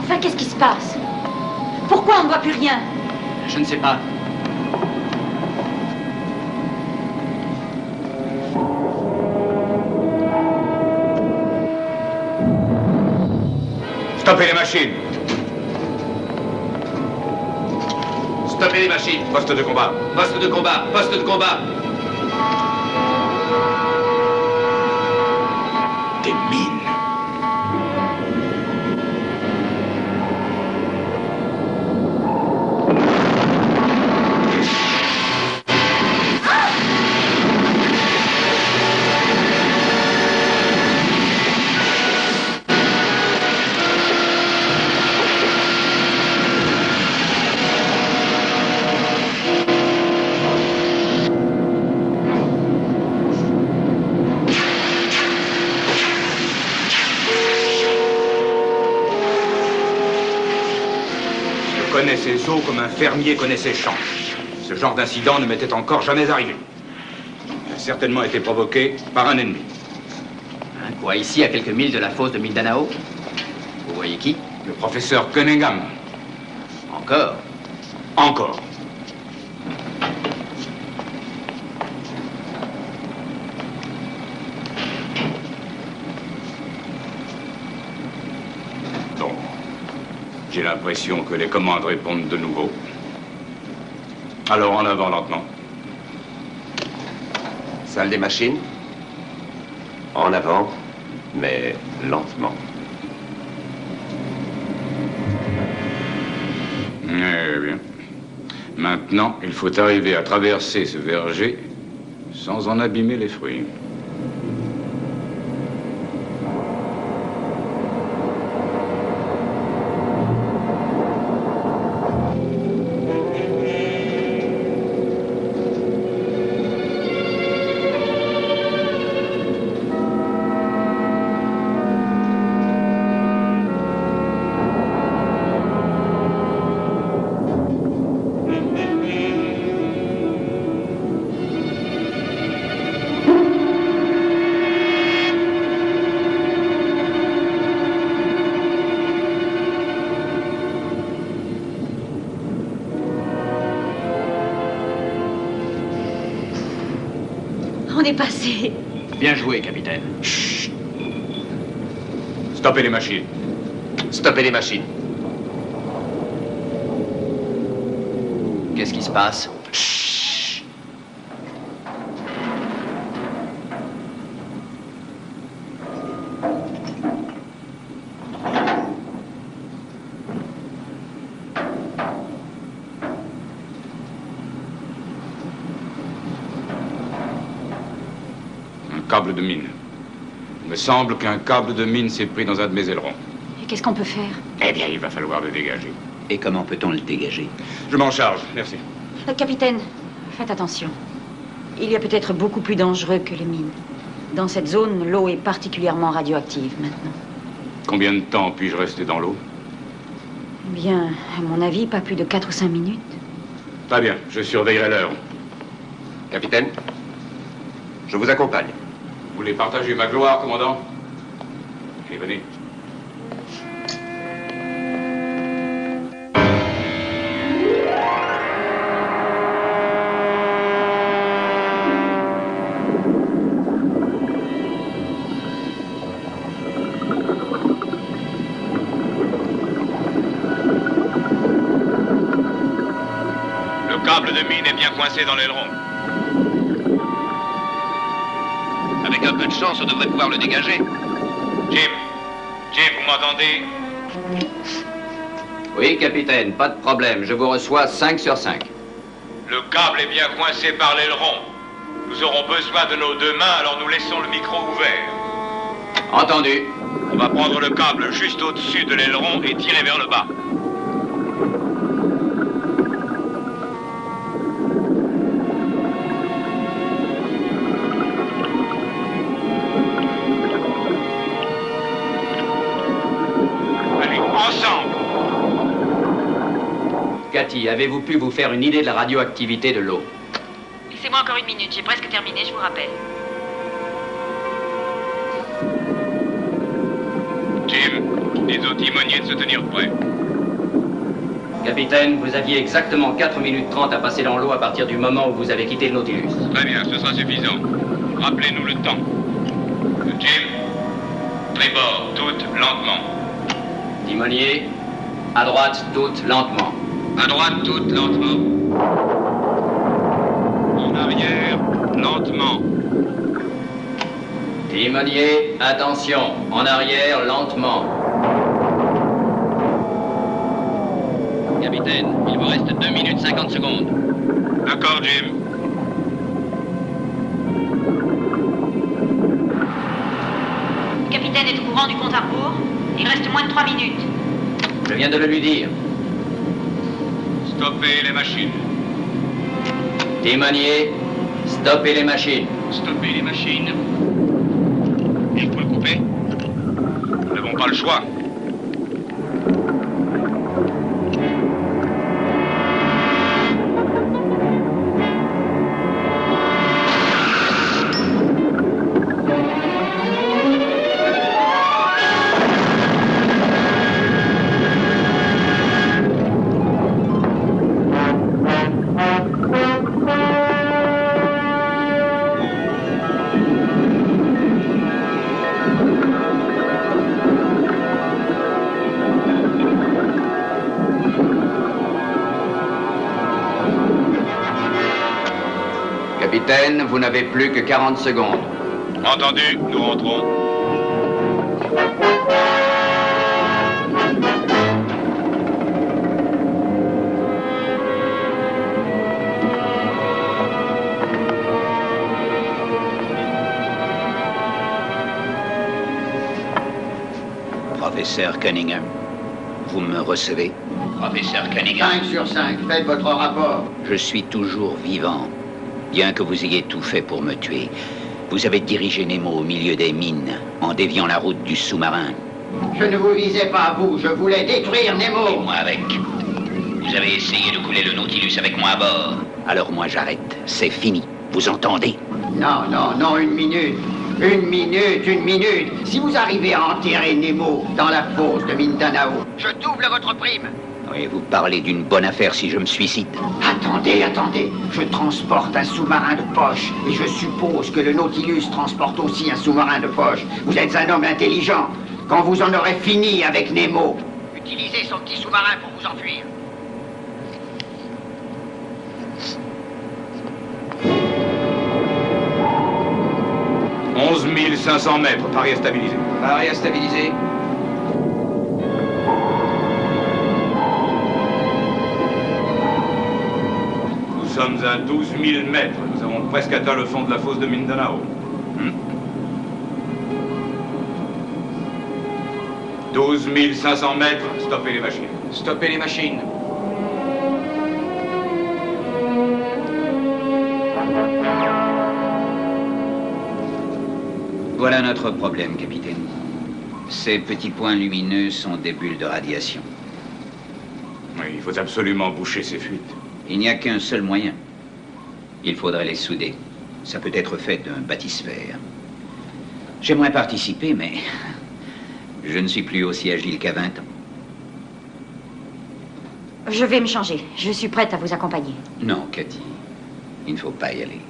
Enfin, qu'est-ce qui se passe? Pourquoi on ne voit plus rien? Je ne sais pas. Stoppez les machines. Stoppez les machines. Poste de combat. Poste de combat. Poste de combat. Des mines. Je connais ces eaux comme un fermier connaît ses champs. Ce genre d'incident ne m'était encore jamais arrivé. Il a certainement été provoqué par un ennemi. Quoi, ici, à quelques milles de la fosse de Mindanao? Vous voyez qui? Le professeur Cunningham. Encore? Encore. Bon. J'ai l'impression que les commandes répondent de nouveau. Alors en avant lentement. Salle des machines. En avant, mais lentement. Eh bien. Maintenant, il faut arriver à traverser ce verger sans en abîmer les fruits. On est passé. Bien joué, capitaine. Chut. Stoppez les machines. Stoppez les machines. Qu'est-ce qui se passe? Chut. Câble de mine. Il me semble qu'un câble de mine s'est pris dans un de mes ailerons. Et qu'est-ce qu'on peut faire? Eh bien, il va falloir le dégager. Et comment peut-on le dégager? Je m'en charge, merci. Capitaine, faites attention. Il y a peut-être beaucoup plus dangereux que les mines. Dans cette zone, l'eau est particulièrement radioactive maintenant. Combien de temps puis-je rester dans l'eau? Bien, à mon avis, pas plus de 4 ou 5 minutes. Très bien, je surveillerai l'heure. Capitaine, je vous accompagne. Vous voulez partager ma gloire, commandant? Allez, venez. Le câble de mine est bien coincé dans l'aileron. Avec un peu de chance, on devrait pouvoir le dégager. Jim, vous m'entendez? Oui, capitaine, pas de problème. Je vous reçois 5 sur 5. Le câble est bien coincé par l'aileron. Nous aurons besoin de nos deux mains, alors nous laissons le micro ouvert. Entendu. On va prendre le câble juste au-dessus de l'aileron et tirer vers le bas. Cathy, avez-vous pu vous faire une idée de la radioactivité de l'eau? Laissez-moi encore 1 minute, j'ai presque terminé, je vous rappelle. Jim, dites au timonier de se tenir prêt. Capitaine, vous aviez exactement 4 minutes 30 à passer dans l'eau à partir du moment où vous avez quitté le Nautilus. Très bien, ce sera suffisant. Rappelez-nous le temps. Jim, tribord, toutes lentement. Timonier, à droite, toutes lentement. À droite, toute, lentement. En arrière, lentement. Timonier, attention. En arrière, lentement. Capitaine, il vous reste 2 minutes 50 secondes. D'accord, Jim. Le capitaine est au courant du compte à rebours. Il reste moins de 3 minutes. Je viens de le lui dire. Stoppez les machines. Timonier, stoppez les machines. Stoppez les machines. Il faut le couper. Nous n'avons pas le choix. Capitaine, vous n'avez plus que 40 secondes. Entendu, nous rentrons. Professeur Cunningham, vous me recevez? Professeur Cunningham. 5 sur 5, faites votre rapport. Je suis toujours vivant, bien que vous ayez tout fait pour me tuer. Vous avez dirigé Nemo au milieu des mines, en déviant la route du sous-marin. Je ne vous visais pas à vous, je voulais détruire Nemo. Et moi avec. Vous avez essayé de couler le Nautilus avec moi à bord. Alors moi j'arrête, c'est fini, vous entendez? Non, non, non, une minute. Une minute, une minute. Si vous arrivez à enterrer Nemo dans la fosse de Mindanao, je double votre prime. Oui, vous parlez d'une bonne affaire si je me suicide. Attendez, attendez. Je transporte un sous-marin de poche. Et je suppose que le Nautilus transporte aussi un sous-marin de poche. Vous êtes un homme intelligent. Quand vous en aurez fini avec Nemo, utilisez son petit sous-marin pour vous enfuir. « 11 500 mètres, Paris à stabiliser. Paris à stabiliser. Nous sommes à 12 000 mètres. Nous avons presque atteint le fond de la fosse de Mindanao. 12 500 mètres, stoppez les machines. Stoppez les machines. Voilà notre problème, capitaine. Ces petits points lumineux sont des bulles de radiation. Oui, il faut absolument boucher ces fuites. Il n'y a qu'un seul moyen. Il faudrait les souder. Ça peut être fait d'un bathysphère. J'aimerais participer, mais je ne suis plus aussi agile qu'à 20 ans. Je vais me changer. Je suis prête à vous accompagner. Non, Cathy. Il ne faut pas y aller.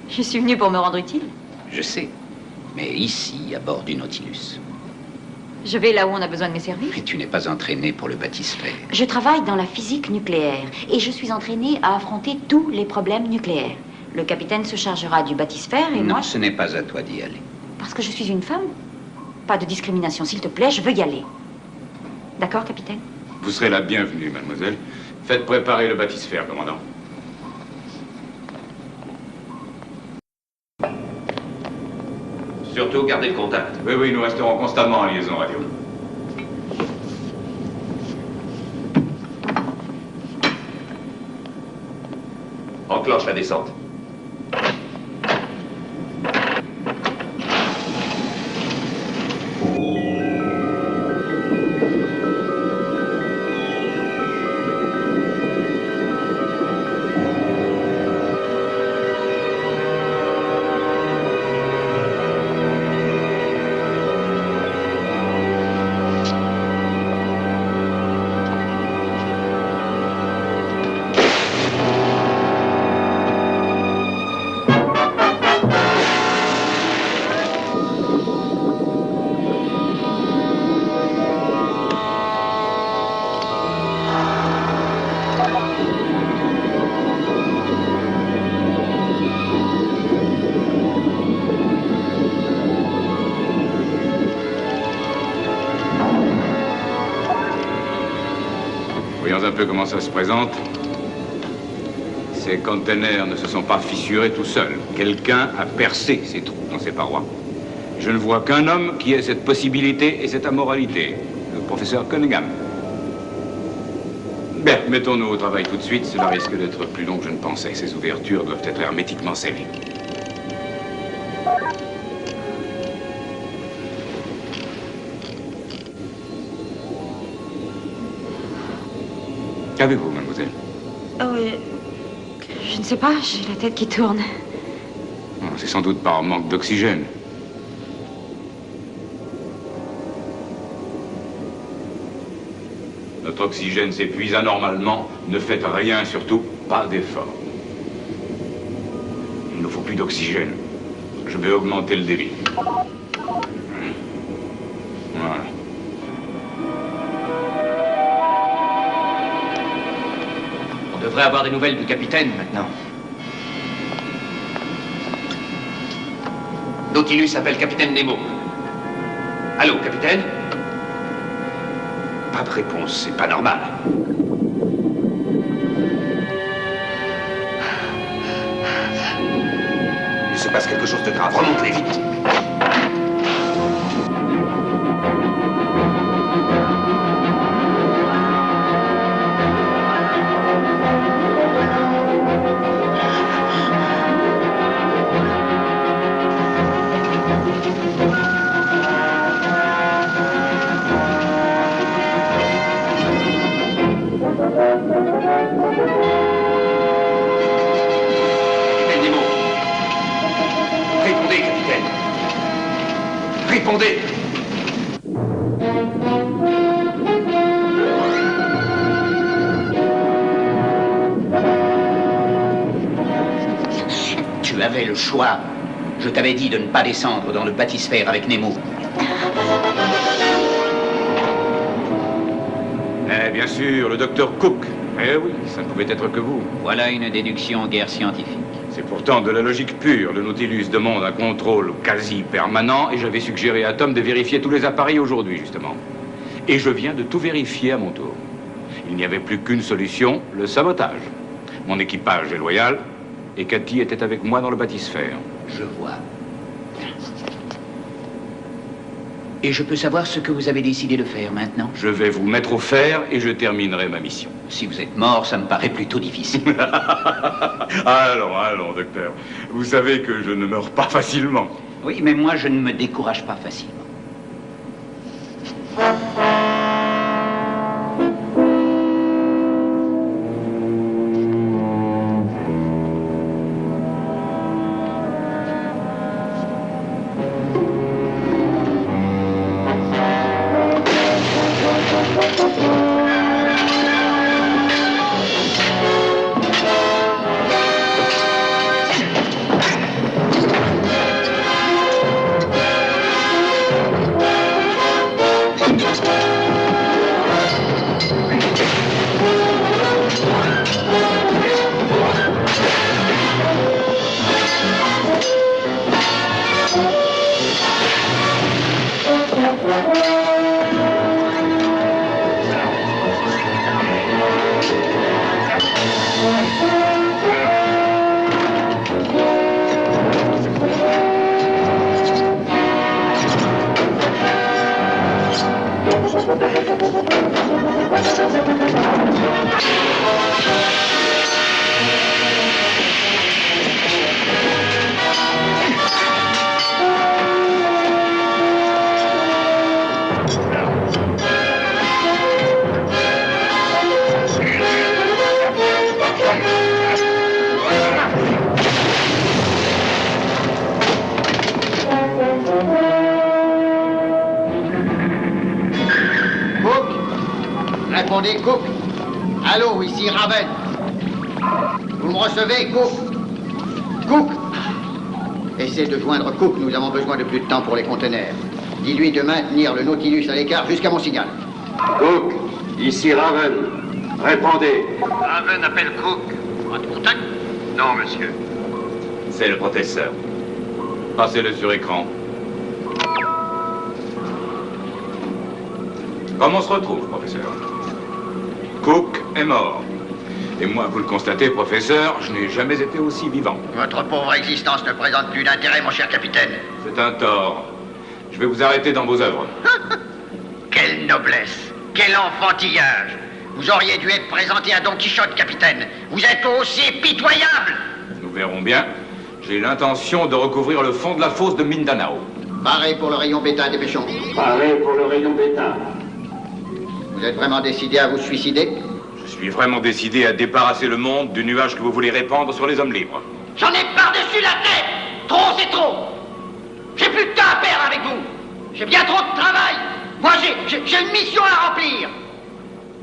Je suis venue pour me rendre utile. Je sais. Mais ici, à bord du Nautilus. Je vais là où on a besoin de mes services. Mais tu n'es pas entraîné pour le bathysphère. Je travaille dans la physique nucléaire et je suis entraînée à affronter tous les problèmes nucléaires. Le capitaine se chargera du bathysphère et non, moi... ce n'est pas à toi d'y aller. Parce que je suis une femme? Pas de discrimination, s'il te plaît, je veux y aller. D'accord, capitaine? Vous serez la bienvenue, mademoiselle. Faites préparer le bathysphère, commandant. Surtout, gardez le contact. Oui, oui, nous resterons constamment en liaison radio. Enclenche la descente. un peu comment ça se présente. Ces containers ne se sont pas fissurés tout seuls. Quelqu'un a percé ces trous dans ces parois. Je ne vois qu'un homme qui ait cette possibilité et cette amoralité, le professeur Cunningham. Bien, mettons-nous au travail tout de suite. Cela risque d'être plus long que je ne pensais. Ces ouvertures doivent être hermétiquement scellées. Qu'avez-vous, mademoiselle? Oh, je ne sais pas, j'ai la tête qui tourne. Oh, c'est sans doute par manque d'oxygène. Notre oxygène s'épuise anormalement. Ne faites rien, surtout pas d'effort. Il ne faut plus d'oxygène. Je vais augmenter le débit. Voilà. On devrait avoir des nouvelles du capitaine maintenant. Nautilus appelle capitaine Nemo. Allô, capitaine? Pas de réponse, c'est pas normal. Il se passe quelque chose de grave. Remonte-les vite. Capitaine Nemo. Répondez, capitaine. Répondez. Tu avais le choix. Je t'avais dit de ne pas descendre dans le bathysphère avec Nemo. Eh bien sûr, le docteur Cook. Eh oui, ça ne pouvait être que vous. Voilà une déduction guère scientifique. C'est pourtant de la logique pure. Le Nautilus demande un contrôle quasi permanent et j'avais suggéré à Tom de vérifier tous les appareils aujourd'hui, justement. Et je viens de tout vérifier à mon tour. Il n'y avait plus qu'une solution, le sabotage. Mon équipage est loyal et Cathy était avec moi dans le bathysphère. Je vois. Et je peux savoir ce que vous avez décidé de faire maintenant? Je vais vous mettre au fer et je terminerai ma mission. Si vous êtes mort, ça me paraît plutôt difficile. Allons, docteur. Vous savez que je ne meurs pas facilement. Oui, mais moi, je ne me décourage pas facilement. Répondez, Cook. Allô, ici Raven. Vous me recevez, Cook? Cook! Essayez de joindre Cook, nous avons besoin de plus de temps pour les conteneurs. Dis-lui de maintenir le Nautilus à l'écart jusqu'à mon signal. Cook, ici Raven. Répondez. Raven appelle Cook. En contact? Non, monsieur. C'est le professeur. Passez-le sur écran. Comment on se retrouve, professeur? Cook est mort. Et moi, vous le constatez, professeur, je n'ai jamais été aussi vivant. Votre pauvre existence ne présente plus d'intérêt, mon cher capitaine. C'est un tort. Je vais vous arrêter dans vos œuvres. Quelle noblesse! Quel enfantillage! Vous auriez dû être présenté à Don Quichotte, capitaine. Vous êtes aussi pitoyable! Nous verrons bien. J'ai l'intention de recouvrir le fond de la fosse de Mindanao. Pareil pour le rayon bétain, dépêchons. Pareil pour le rayon bétain. Vous êtes vraiment décidé à vous suicider? Je suis vraiment décidé à débarrasser le monde du nuage que vous voulez répandre sur les hommes libres. J'en ai par-dessus la tête! Trop, c'est trop! J'ai plus de temps à perdre avec vous! J'ai bien trop de travail! Moi, j'ai une mission à remplir!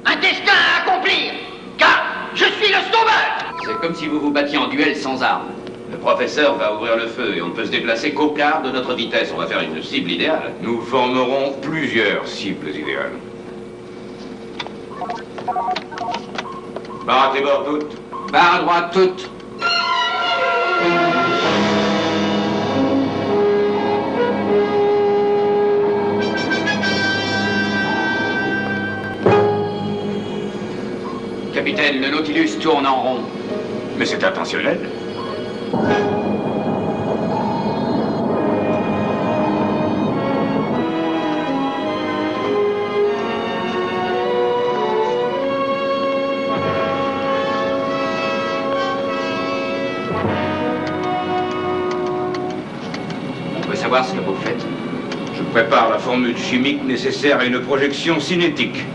Un destin à accomplir! Car je suis le sauveur! C'est comme si vous vous battiez en duel sans armes. Le professeur va ouvrir le feu et on ne peut se déplacer qu'au quart de notre vitesse. On va faire une cible idéale. Nous formerons plusieurs cibles idéales. Barre à tribord toutes. Barre à droite toutes. Capitaine, le Nautilus tourne en rond. Mais c'est intentionnel. On peut savoir ce que vous faites? Je prépare la formule chimique nécessaire à une projection cinétique.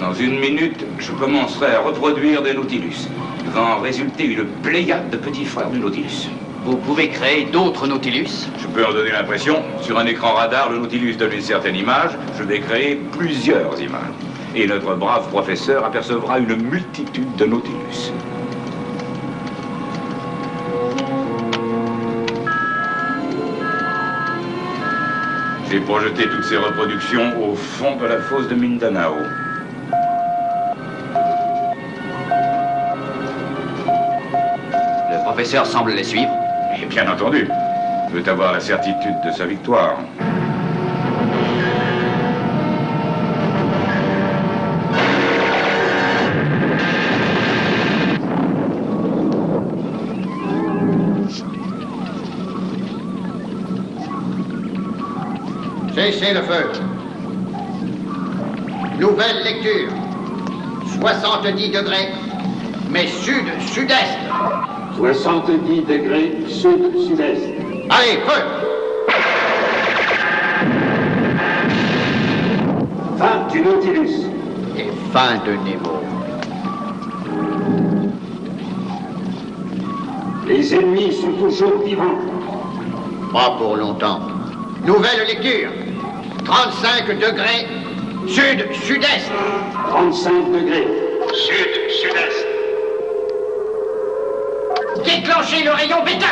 Dans une minute, je commencerai à reproduire des Nautilus. Il va en résulter une pléiade de petits frères du Nautilus. Vous pouvez créer d'autres Nautilus? Je peux en donner l'impression. Sur un écran radar, le Nautilus donne une certaine image. Je vais créer plusieurs images. Et notre brave professeur apercevra une multitude de Nautilus. J'ai projeté toutes ces reproductions au fond de la fosse de Mindanao. Le professeur semble les suivre. Et bien entendu, il veut avoir la certitude de sa victoire. Cessez le feu. Nouvelle lecture. 70 degrés, mais sud-sud-est. 70 degrés sud-sud-est. Allez, feu! Fin du Nautilus. Et fin de Nemo. Les ennemis sont toujours vivants. Pas pour longtemps. Nouvelle lecture. 35 degrés sud-sud-est. 35 degrés. Sud-sud-est. Déclenchez le rayon bétain!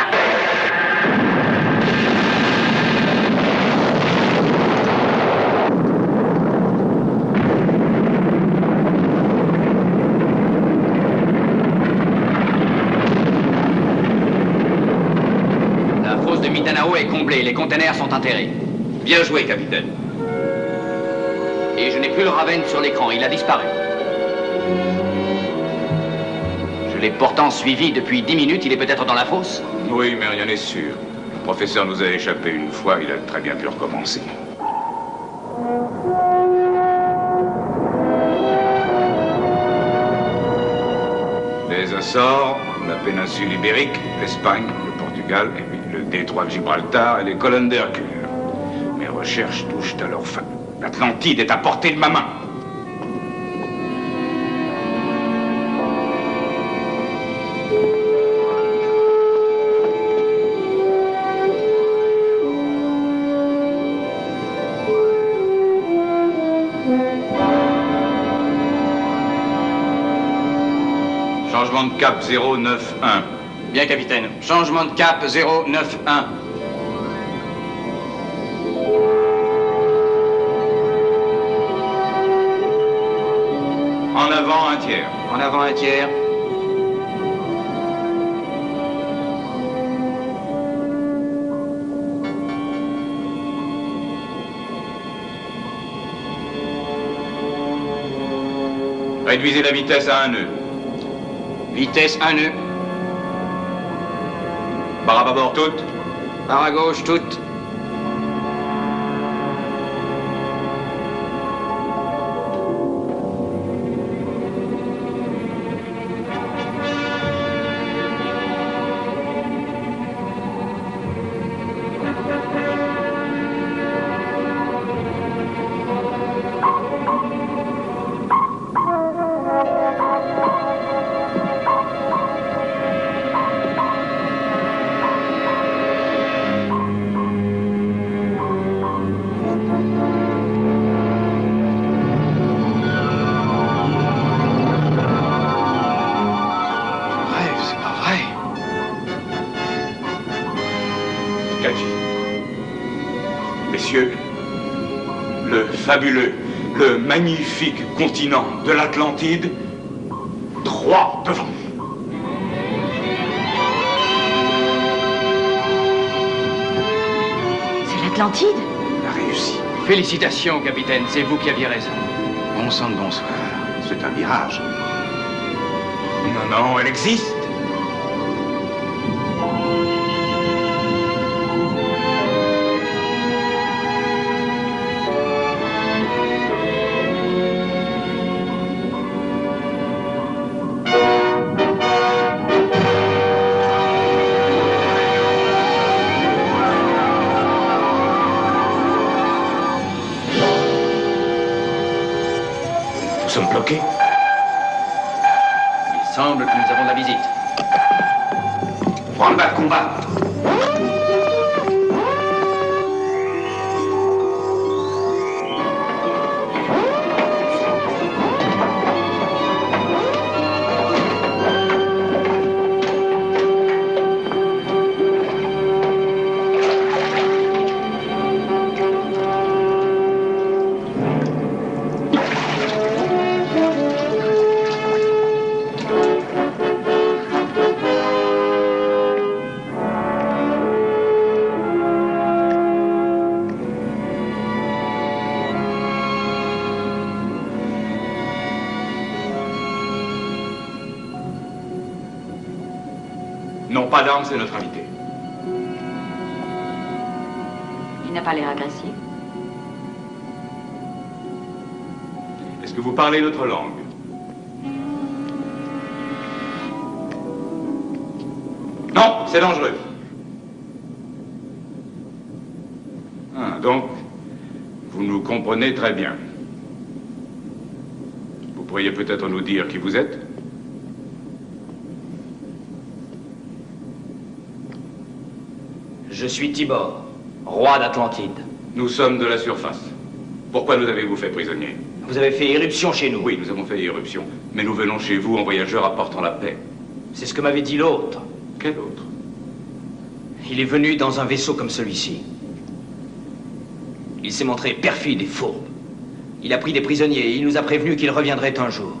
La fosse de Mindanao est comblée, les containers sont enterrés. Bien joué, capitaine. Et je n'ai plus le Raven sur l'écran, il a disparu. Je l'ai pourtant suivi depuis 10 minutes, il est peut-être dans la fosse? Oui, mais rien n'est sûr. Le professeur nous a échappé une fois, il a très bien pu recommencer. Les Açores, la péninsule ibérique, l'Espagne, le Portugal, et puis le détroit de Gibraltar et les colonnes d'Hercule. Mes recherches touchent à leur fin. L'Atlantide est à portée de ma main. Changement de cap 091. Bien, capitaine. Changement de cap 091. En avant un tiers. En avant un tiers. Réduisez la vitesse à 1 nœud. Vitesse 1 nœud. Barre à bâbord toute. Barre à gauche toute. Messieurs, le fabuleux, le magnifique continent de l'Atlantide, droit devant. C'est l'Atlantide? La réussi. Félicitations, capitaine, c'est vous qui aviez raison. Bon sang de bonsoir. C'est un mirage. Non, non, elle existe. Nous sommes bloqués. Il semble que nous avons de la visite. Branle-bas de combat. Non, pas d'armes, c'est notre invité. Il n'a pas l'air agressif. Est-ce que vous parlez notre langue? Non, c'est dangereux. Ah, donc, vous nous comprenez très bien. Vous pourriez peut-être nous dire qui vous êtes? Je suis Tibor, roi d'Atlantide. Nous sommes de la surface. Pourquoi nous avez-vous fait prisonniers? Vous avez fait éruption chez nous. Oui, nous avons fait éruption. Mais nous venons chez vous en voyageurs apportant la paix. C'est ce que m'avait dit l'autre. Quel autre? Il est venu dans un vaisseau comme celui-ci. Il s'est montré perfide et fourbe. Il a pris des prisonniers et il nous a prévenus qu'il reviendrait un jour.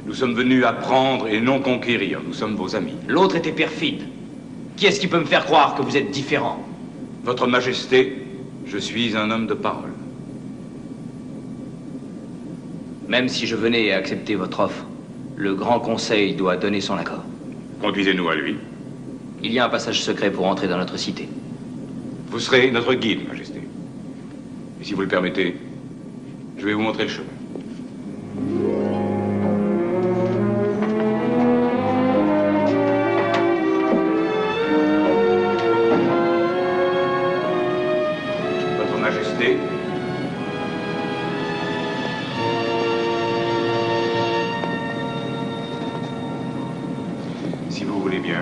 Nous sommes venus apprendre et non conquérir. Nous sommes vos amis. L'autre était perfide. Qui est-ce qui peut me faire croire que vous êtes différent? Votre Majesté, je suis un homme de parole. Même si je venais à accepter votre offre, le Grand Conseil doit donner son accord. Conduisez-nous à lui. Il y a un passage secret pour entrer dans notre cité. Vous serez notre guide, Majesté. Et si vous le permettez, je vais vous montrer le chemin. Votre Majesté, si vous voulez bien.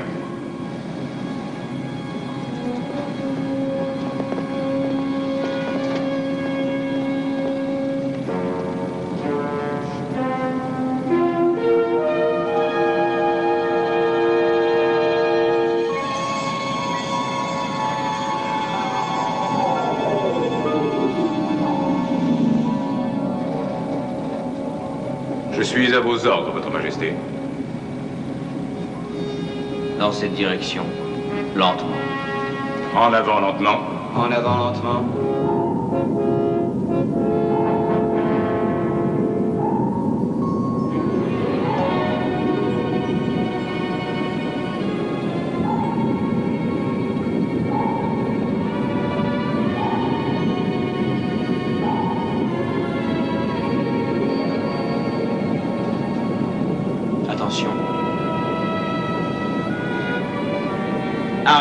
Je suis à vos ordres, Votre Majesté. Dans cette direction, lentement. En avant lentement. En avant lentement.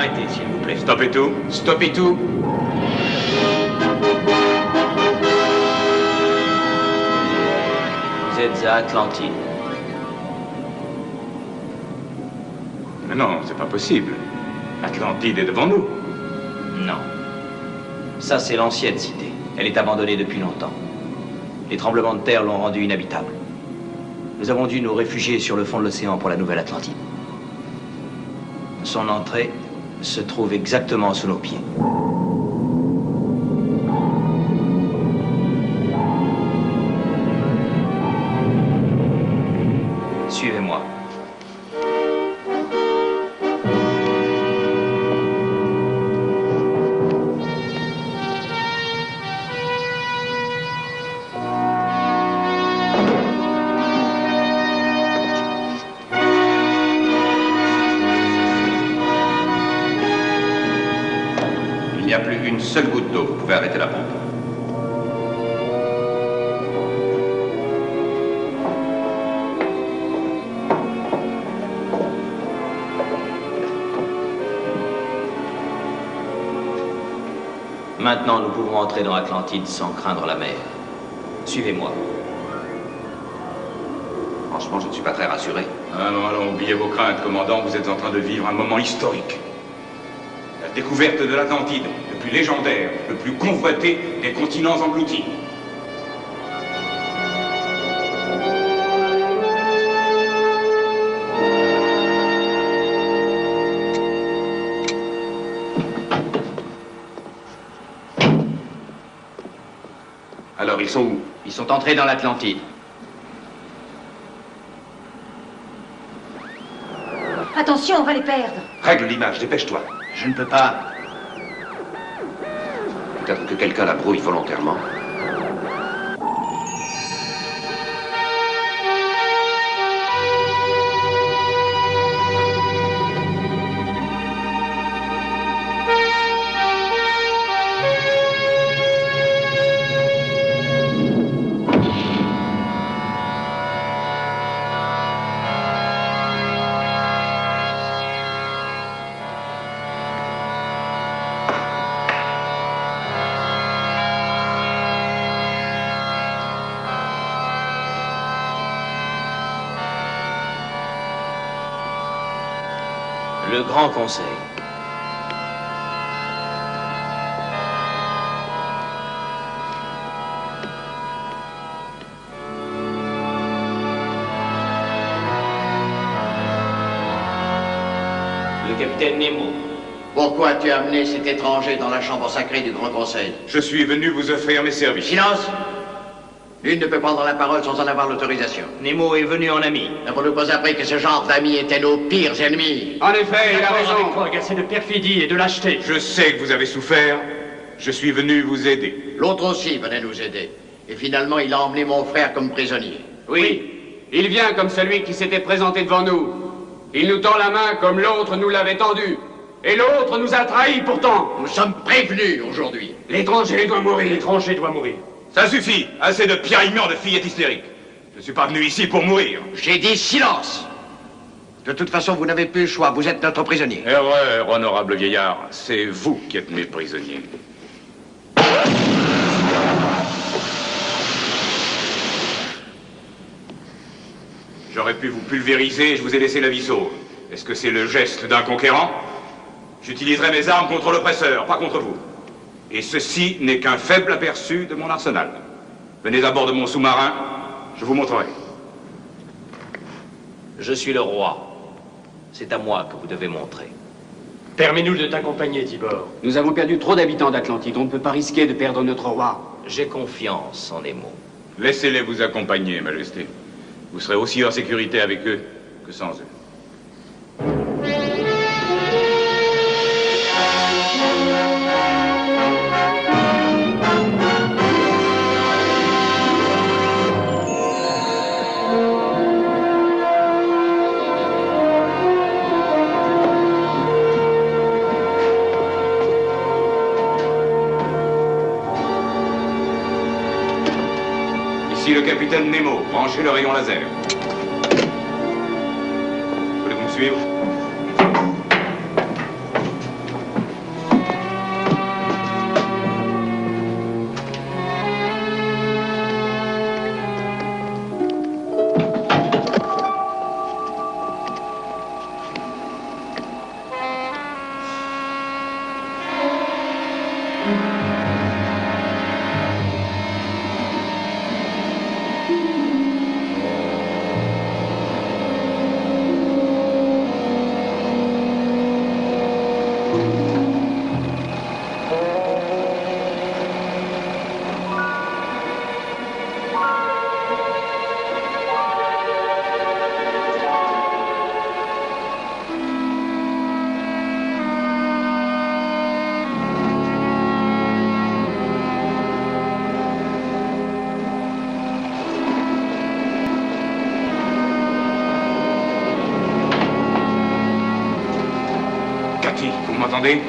Arrêtez, s'il vous plaît. Stoppez tout. Stoppez tout. Vous êtes à Atlantide. Mais non, c'est pas possible. Atlantide est devant nous. Non. Ça, c'est l'ancienne cité. Elle est abandonnée depuis longtemps. Les tremblements de terre l'ont rendue inhabitable. Nous avons dû nous réfugier sur le fond de l'océan pour la nouvelle Atlantide. Son entrée se trouve exactement sous nos pieds. Suivez-moi. Il n'y a plus une seule goutte d'eau. Vous pouvez arrêter la pompe. Maintenant, nous pouvons entrer dans Atlantide sans craindre la mer. Suivez-moi. Franchement, je ne suis pas très rassuré. Ah non, allons, oubliez vos craintes, commandant. Vous êtes en train de vivre un moment historique. La découverte de l'Atlantide, le plus légendaire, le plus convoité des continents engloutis. Alors, ils sont où? Ils sont entrés dans l'Atlantide. Attention, on va les perdre. Règle l'image, dépêche-toi. Je ne peux pas. Peut-être que quelqu'un la brouille volontairement. Le Grand Conseil. Le capitaine Nemo. Pourquoi tu as amené cet étranger dans la chambre sacrée du Grand Conseil? Je suis venu vous offrir mes services. Silence! Nul ne peut prendre la parole sans en avoir l'autorisation. Nemo est venu en ami. N'avons-nous pas appris que ce genre d'amis étaient nos pires ennemis? En effet, il a raison. Agacé de perfidie et de lâcheté. Je sais que vous avez souffert. Je suis venu vous aider. L'autre aussi venait nous aider. Et finalement, il a emmené mon frère comme prisonnier. Oui, il vient comme celui qui s'était présenté devant nous. Il nous tend la main comme l'autre nous l'avait tendue. Et l'autre nous a trahis pourtant. Nous sommes prévenus aujourd'hui. L'étranger doit mourir. L'étranger doit mourir. Ça suffit. Assez de piaillements de fillettes hystériques. Je ne suis pas venu ici pour mourir. J'ai dit silence! De toute façon, vous n'avez plus le choix. Vous êtes notre prisonnier. Erreur, honorable vieillard. C'est vous qui êtes mes prisonniers. J'aurais pu vous pulvériser et je vous ai laissé la vie sauve. Est-ce que c'est le geste d'un conquérant? J'utiliserai mes armes contre l'oppresseur, pas contre vous. Et ceci n'est qu'un faible aperçu de mon arsenal. Venez à bord de mon sous-marin, je vous montrerai. Je suis le roi. C'est à moi que vous devez montrer. Permets-nous de t'accompagner, Tibor. Nous avons perdu trop d'habitants d'Atlantide. On ne peut pas risquer de perdre notre roi. J'ai confiance en Nemo. Laissez-les vous accompagner, Majesté. Vous serez aussi en sécurité avec eux que sans eux. Ici le capitaine Nemo, branchez le rayon laser. Voulez-vous me suivre? Vous m'entendez?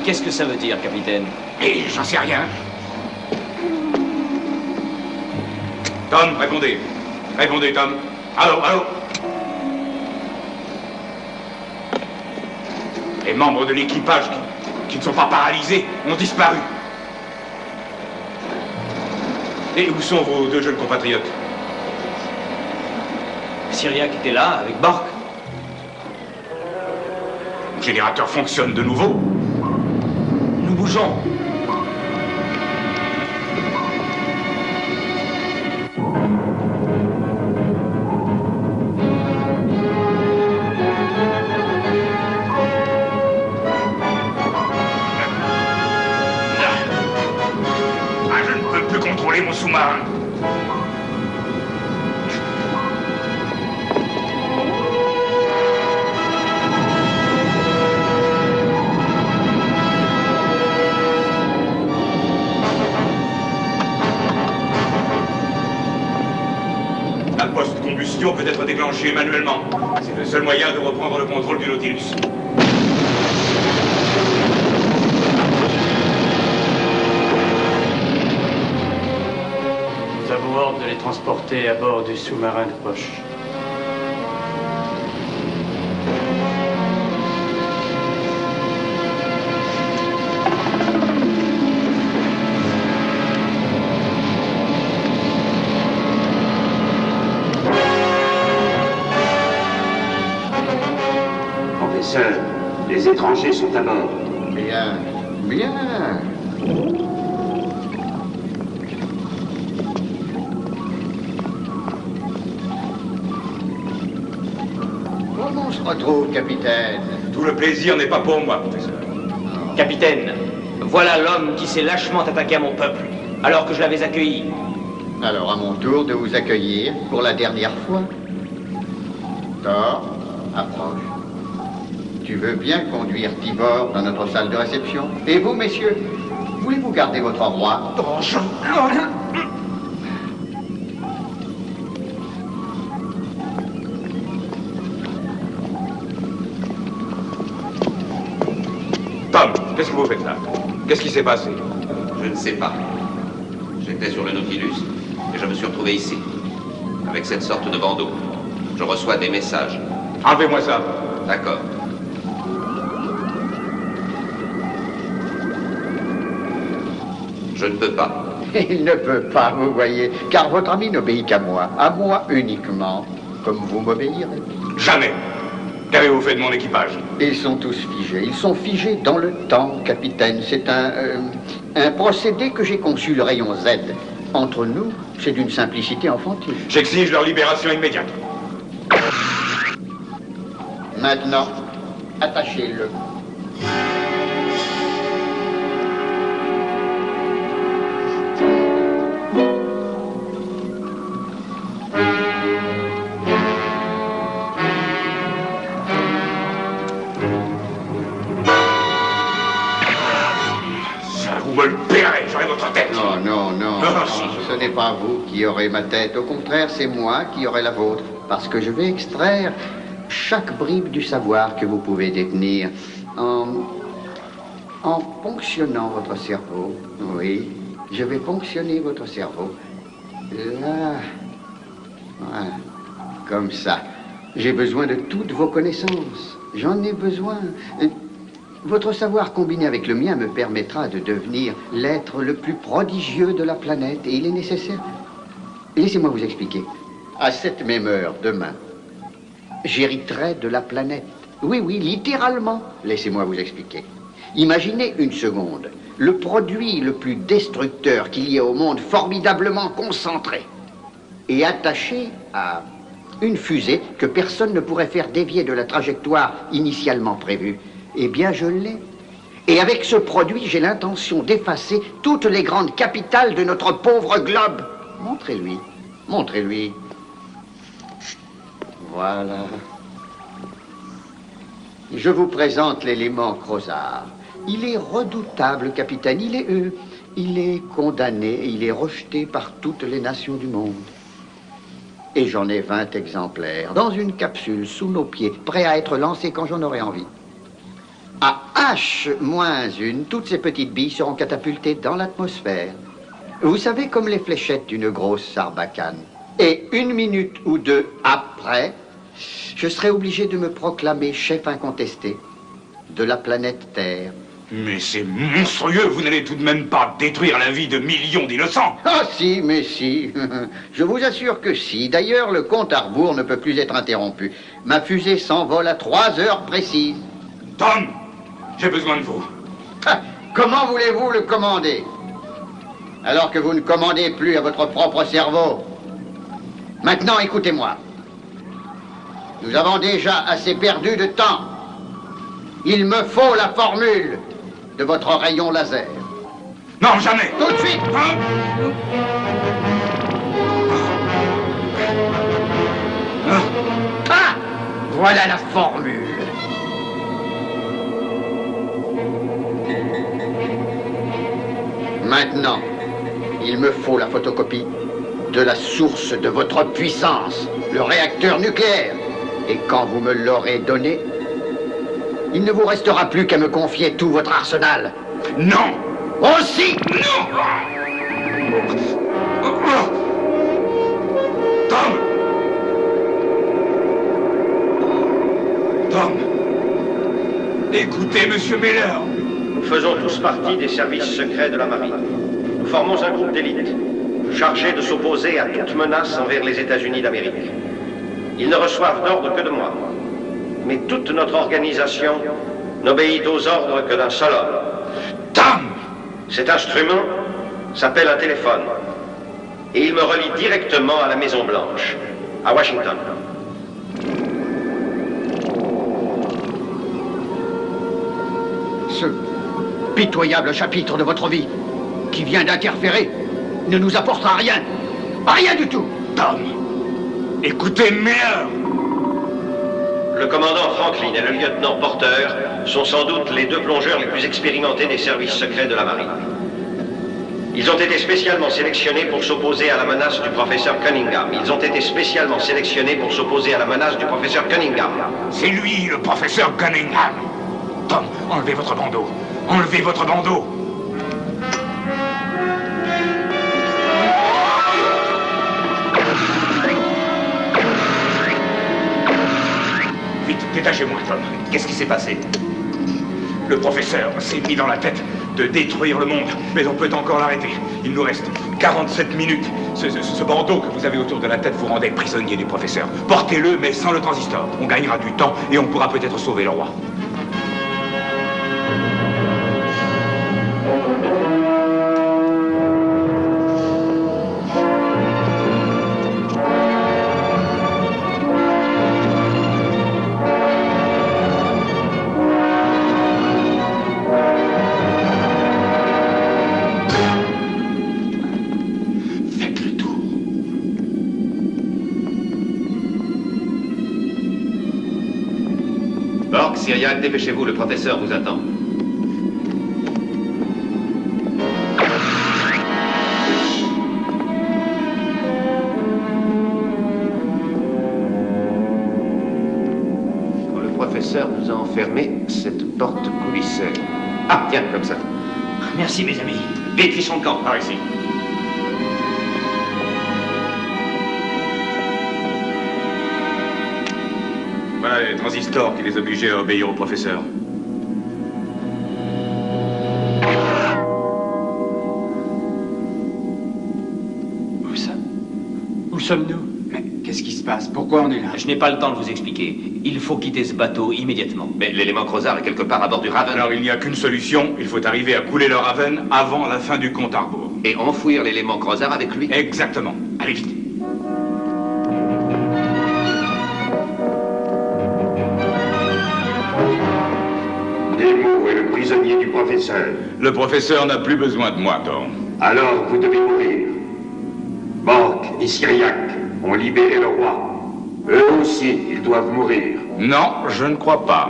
Qu'est-ce que ça veut dire, capitaine? Et j'en sais rien. Tom, répondez. Répondez, Tom. Allô, allô? Les membres de l'équipage qui ne sont pas paralysés ont disparu. Et où sont vos deux jeunes compatriotes? Syriac était là, avec Bork. Le générateur fonctionne de nouveau. Nous bougeons. Je ne peux plus contrôler mon sous-marin. La post-combustion peut être déclenchée manuellement. C'est le seul moyen de reprendre le contrôle du Nautilus. Nous avons ordre de les transporter à bord du sous-marin de poche. Professeur, les étrangers sont à bord. Bien, bien. Comment on se retrouve, capitaine? Tout le plaisir n'est pas pour moi, professeur. Capitaine, voilà l'homme qui s'est lâchement attaqué à mon peuple, alors que je l'avais accueilli. Alors, à mon tour de vous accueillir pour la dernière fois. Thor, approche. Tu veux bien conduire Tibor dans notre salle de réception? Et vous, messieurs, voulez-vous garder votre roi? Tom, qu'est-ce que vous faites là? Qu'est-ce qui s'est passé? Je ne sais pas. J'étais sur le Nautilus et je me suis retrouvé ici, avec cette sorte de bandeau. Je reçois des messages. Enlevez-moi ça. D'accord. Je ne peux pas. Il ne peut pas, vous voyez, car votre ami n'obéit qu'à moi uniquement, comme vous m'obéirez. Jamais. Qu'avez-vous fait de mon équipage? Ils sont tous figés. Ils sont figés dans le temps, capitaine. C'est un procédé que j'ai conçu, le rayon Z. Entre nous, c'est d'une simplicité enfantine. J'exige leur libération immédiate. Maintenant, attachez-le. Vous me le paierez, j'aurai votre tête. Non, ce n'est pas vous qui aurez ma tête. Au contraire, c'est moi qui aurai la vôtre. Parce que je vais extraire chaque bribe du savoir que vous pouvez détenir en ponctionnant votre cerveau. Oui, je vais ponctionner votre cerveau. Là. Voilà. Comme ça. J'ai besoin de toutes vos connaissances. J'en ai besoin. Votre savoir combiné avec le mien me permettra de devenir l'être le plus prodigieux de la planète. Et il est nécessaire. Laissez-moi vous expliquer. À cette même heure, demain, j'hériterai de la planète. Oui, littéralement. Laissez-moi vous expliquer. Imaginez une seconde, le produit le plus destructeur qu'il y ait au monde, formidablement concentré, et attaché à une fusée que personne ne pourrait faire dévier de la trajectoire initialement prévue. Eh bien, je l'ai. Et avec ce produit, j'ai l'intention d'effacer toutes les grandes capitales de notre pauvre globe. Montrez-lui. Montrez-lui. Voilà. Je vous présente l'élément Crozard. Il est redoutable, capitaine. Il est condamné, il est rejeté par toutes les nations du monde. Et j'en ai 20 exemplaires, dans une capsule, sous nos pieds, prêt à être lancé quand j'en aurai envie. À H-1, toutes ces petites billes seront catapultées dans l'atmosphère. Vous savez, comme les fléchettes d'une grosse sarbacane. Et 1 minute ou 2 après, je serai obligé de me proclamer chef incontesté de la planète Terre. Mais c'est monstrueux, vous n'allez tout de même pas détruire la vie de millions d'innocents. Ah si, mais si. Je vous assure que si. D'ailleurs, le compte à rebours ne peut plus être interrompu. Ma fusée s'envole à 3 heures précises. Tom, j'ai besoin de vous. Ah, comment voulez-vous le commander? Alors que vous ne commandez plus à votre propre cerveau. Maintenant, écoutez-moi. Nous avons déjà assez perdu de temps. Il me faut la formule de votre rayon laser. Non, jamais. Tout de suite. Ah, voilà la formule. Maintenant, il me faut la photocopie de la source de votre puissance, le réacteur nucléaire. Et quand vous me l'aurez donné, il ne vous restera plus qu'à me confier tout votre arsenal. Non! Aussi! Non! Tom! Tom! Écoutez, monsieur Miller! Nous faisons tous partie des services secrets de la marine. Nous formons un groupe d'élite chargé de s'opposer à toute menace envers les États-Unis d'Amérique. Ils ne reçoivent d'ordre que de moi. Mais toute notre organisation n'obéit aux ordres que d'un seul homme. Tom! Cet instrument s'appelle un téléphone. Et il me relie directement à la Maison-Blanche, à Washington. Ce pitoyable chapitre de votre vie qui vient d'interférer ne nous apportera rien. Rien du tout. Tom! Écoutez, Miller! Le commandant Franklin et le lieutenant Porter sont sans doute les 2 plongeurs les plus expérimentés des services secrets de la marine. Ils ont été spécialement sélectionnés pour s'opposer à la menace du professeur Cunningham. Ils ont été spécialement sélectionnés pour s'opposer à la menace du professeur Cunningham. C'est lui, le professeur Cunningham. Tom, enlevez votre bandeau. Enlevez votre bandeau. Vite, détachez-moi, Tom. Qu'est-ce qui s'est passé? Le professeur s'est mis dans la tête de détruire le monde, mais on peut encore l'arrêter. Il nous reste 47 minutes. Ce bandeau que vous avez autour de la tête vous rendait prisonnier du professeur. Portez-le, mais sans le transistor. On gagnera du temps et on pourra peut-être sauver le roi. Syriac, dépêchez-vous, le professeur vous attend. Quand le professeur nous a enfermés, cette porte coulissait. Ah, tiens, comme ça. Merci, mes amis. Vite, fichons le camp. Par ici. Voilà les transistors qui les obligeaient à obéir au professeur. Où sommes-nous? Mais qu'est-ce qui se se passe? Pourquoi on est là? Je n'ai pas le temps de vous expliquer. Il faut quitter ce bateau immédiatement. Mais l'élément Crozard est quelque part à bord du Raven. Alors il n'y a qu'une solution. Il faut arriver à couler le Raven avant la fin du compte à rebours. Et enfouir l'élément Crozard avec lui? Exactement. Allez vite. Nemo est le prisonnier du professeur. Le professeur n'a plus besoin de moi, Thor. Alors vous devez mourir. Borg et Syriac ont libéré le roi. Eux aussi, ils doivent mourir. Non, je ne crois pas.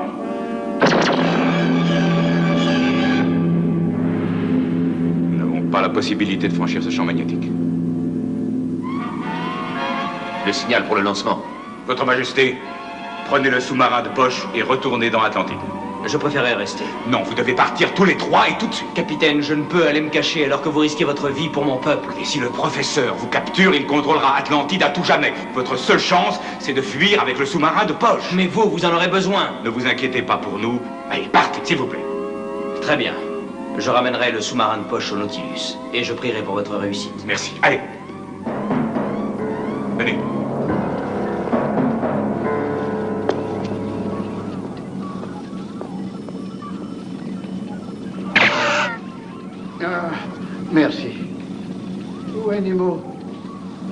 Nous n'avons pas la possibilité de franchir ce champ magnétique. Le signal pour le lancement. Votre Majesté, prenez le sous-marin de poche et retournez dans Atlantide. Je préférerais rester. Non, vous devez partir tous les trois et tout de suite. Capitaine, je ne peux aller me cacher alors que vous risquez votre vie pour mon peuple. Et si le professeur vous capture, il contrôlera Atlantide à tout jamais. Votre seule chance, c'est de fuir avec le sous-marin de poche. Mais vous en aurez besoin. Ne vous inquiétez pas pour nous. Allez, partez, s'il vous plaît. Très bien. Je ramènerai le sous-marin de poche au Nautilus. Et je prierai pour votre réussite. Merci. Allez. Venez. Ah, merci. Où est Nemo?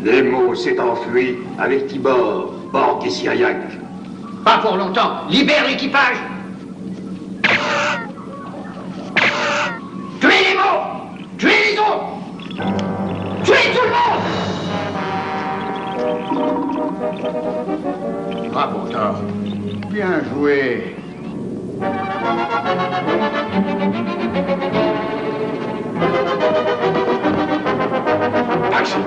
Nemo s'est enfui avec Tibor, Borg et Syriac. Pas pour longtemps. Libère l'équipage. Tuez Nemo! Tuez les autres! Tuez tout le monde! Bravo, Thor. Bien joué. Action.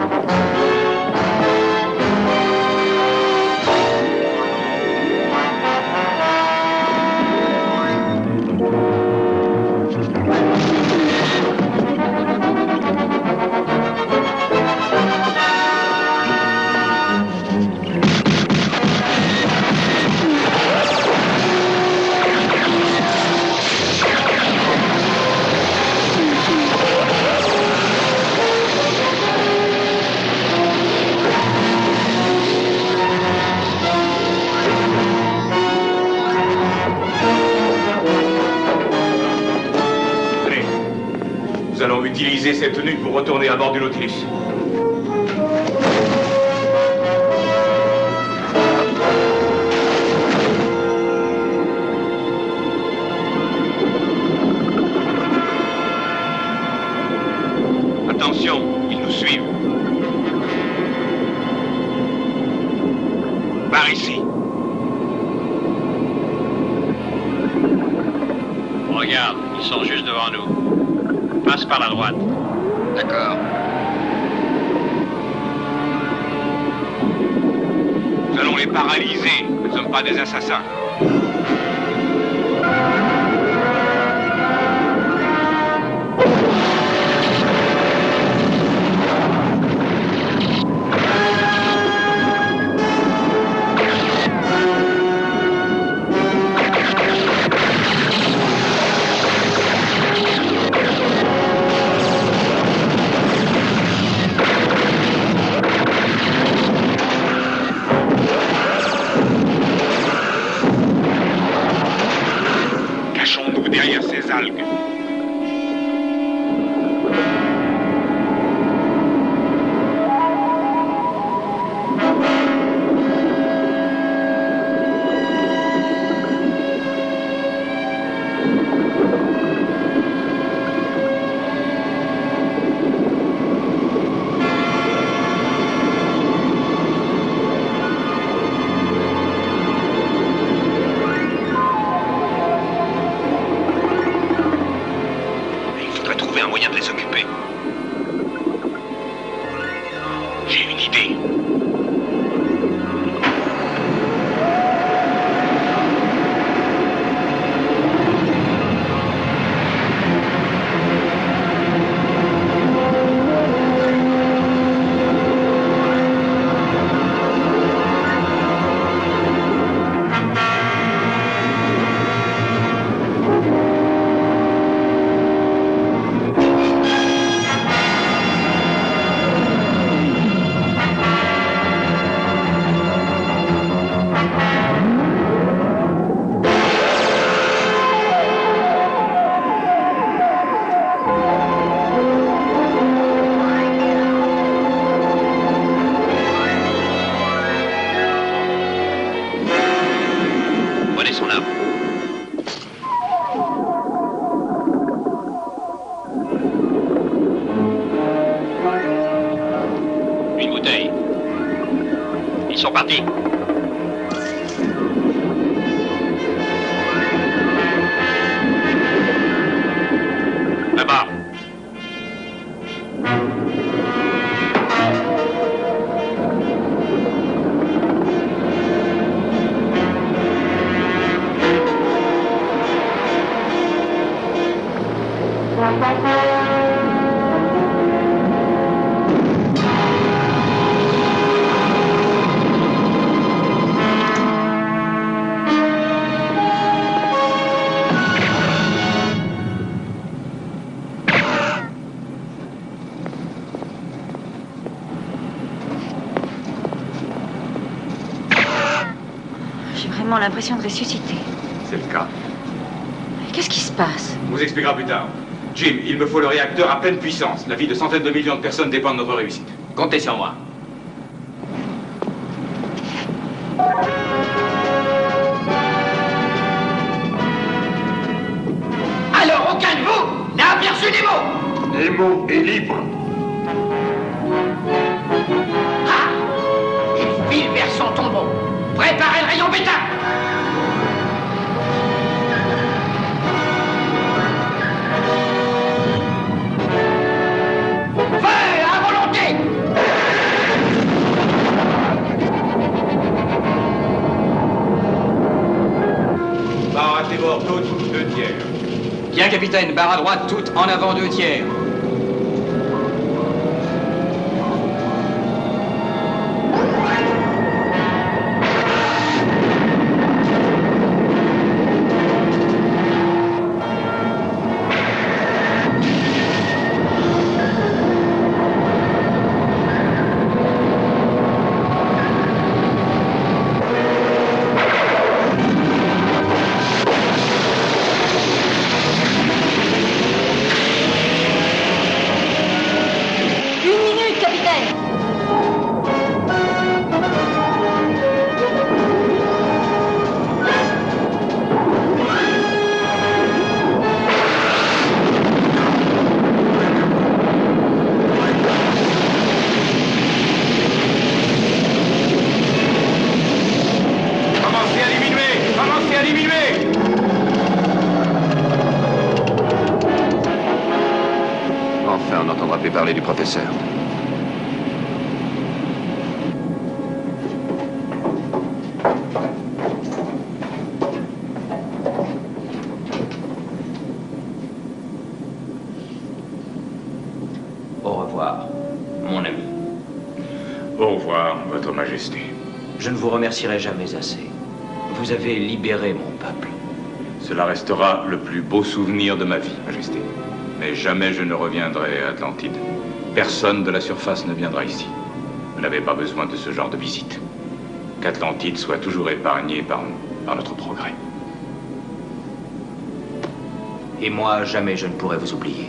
Nous allons utiliser cette tenue pour retourner à bord du Nautilus. Attention, ils nous suivent. Par ici. Regarde, ils sont juste devant nous. Passe par la droite. D'accord. Nous allons les paralyser. Nous ne sommes pas des assassins. Cachons-nous derrière ces algues. Un moyen de les occuper. J'ai une idée. sont partis. Là-bas. J'ai vraiment l'impression de ressusciter. C'est le cas. Qu'est-ce qui se passe? On vous expliquera plus tard. Jim, il me faut le réacteur à pleine puissance. La vie de centaines de millions de personnes dépend de notre réussite. Comptez sur moi. Alors, aucun de vous n'a aperçu Nemo? Nemo est libre. Ah! Il file vers son tombeau. Préparez le rayon bêta. Feu à volonté. Barre à tribord, toutes 2 tiers. Bien, capitaine, barre à droite, toute en avant 2 tiers. Enfin, on n'entendra plus parler du professeur. Au revoir, mon ami. Au revoir, Votre Majesté. Je ne vous remercierai jamais assez. Vous avez libéré mon peuple. Cela restera le plus beau souvenir de ma vie, Majesté. Mais jamais je ne reviendrai à Atlantide. Personne de la surface ne viendra ici. Vous n'avez pas besoin de ce genre de visite. Qu'Atlantide soit toujours épargnée par notre progrès. Et moi, jamais je ne pourrai vous oublier.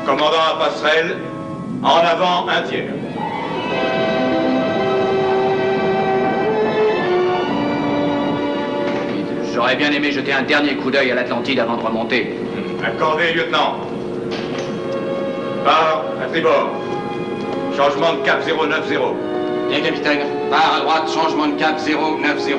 Commandant à passerelle, en avant 1 tiers. J'aurais bien aimé jeter un dernier coup d'œil à l'Atlantide avant de remonter. Accordé, lieutenant. Barre à tribord. Changement de cap 090. Bien, capitaine. Barre à droite, changement de cap 090.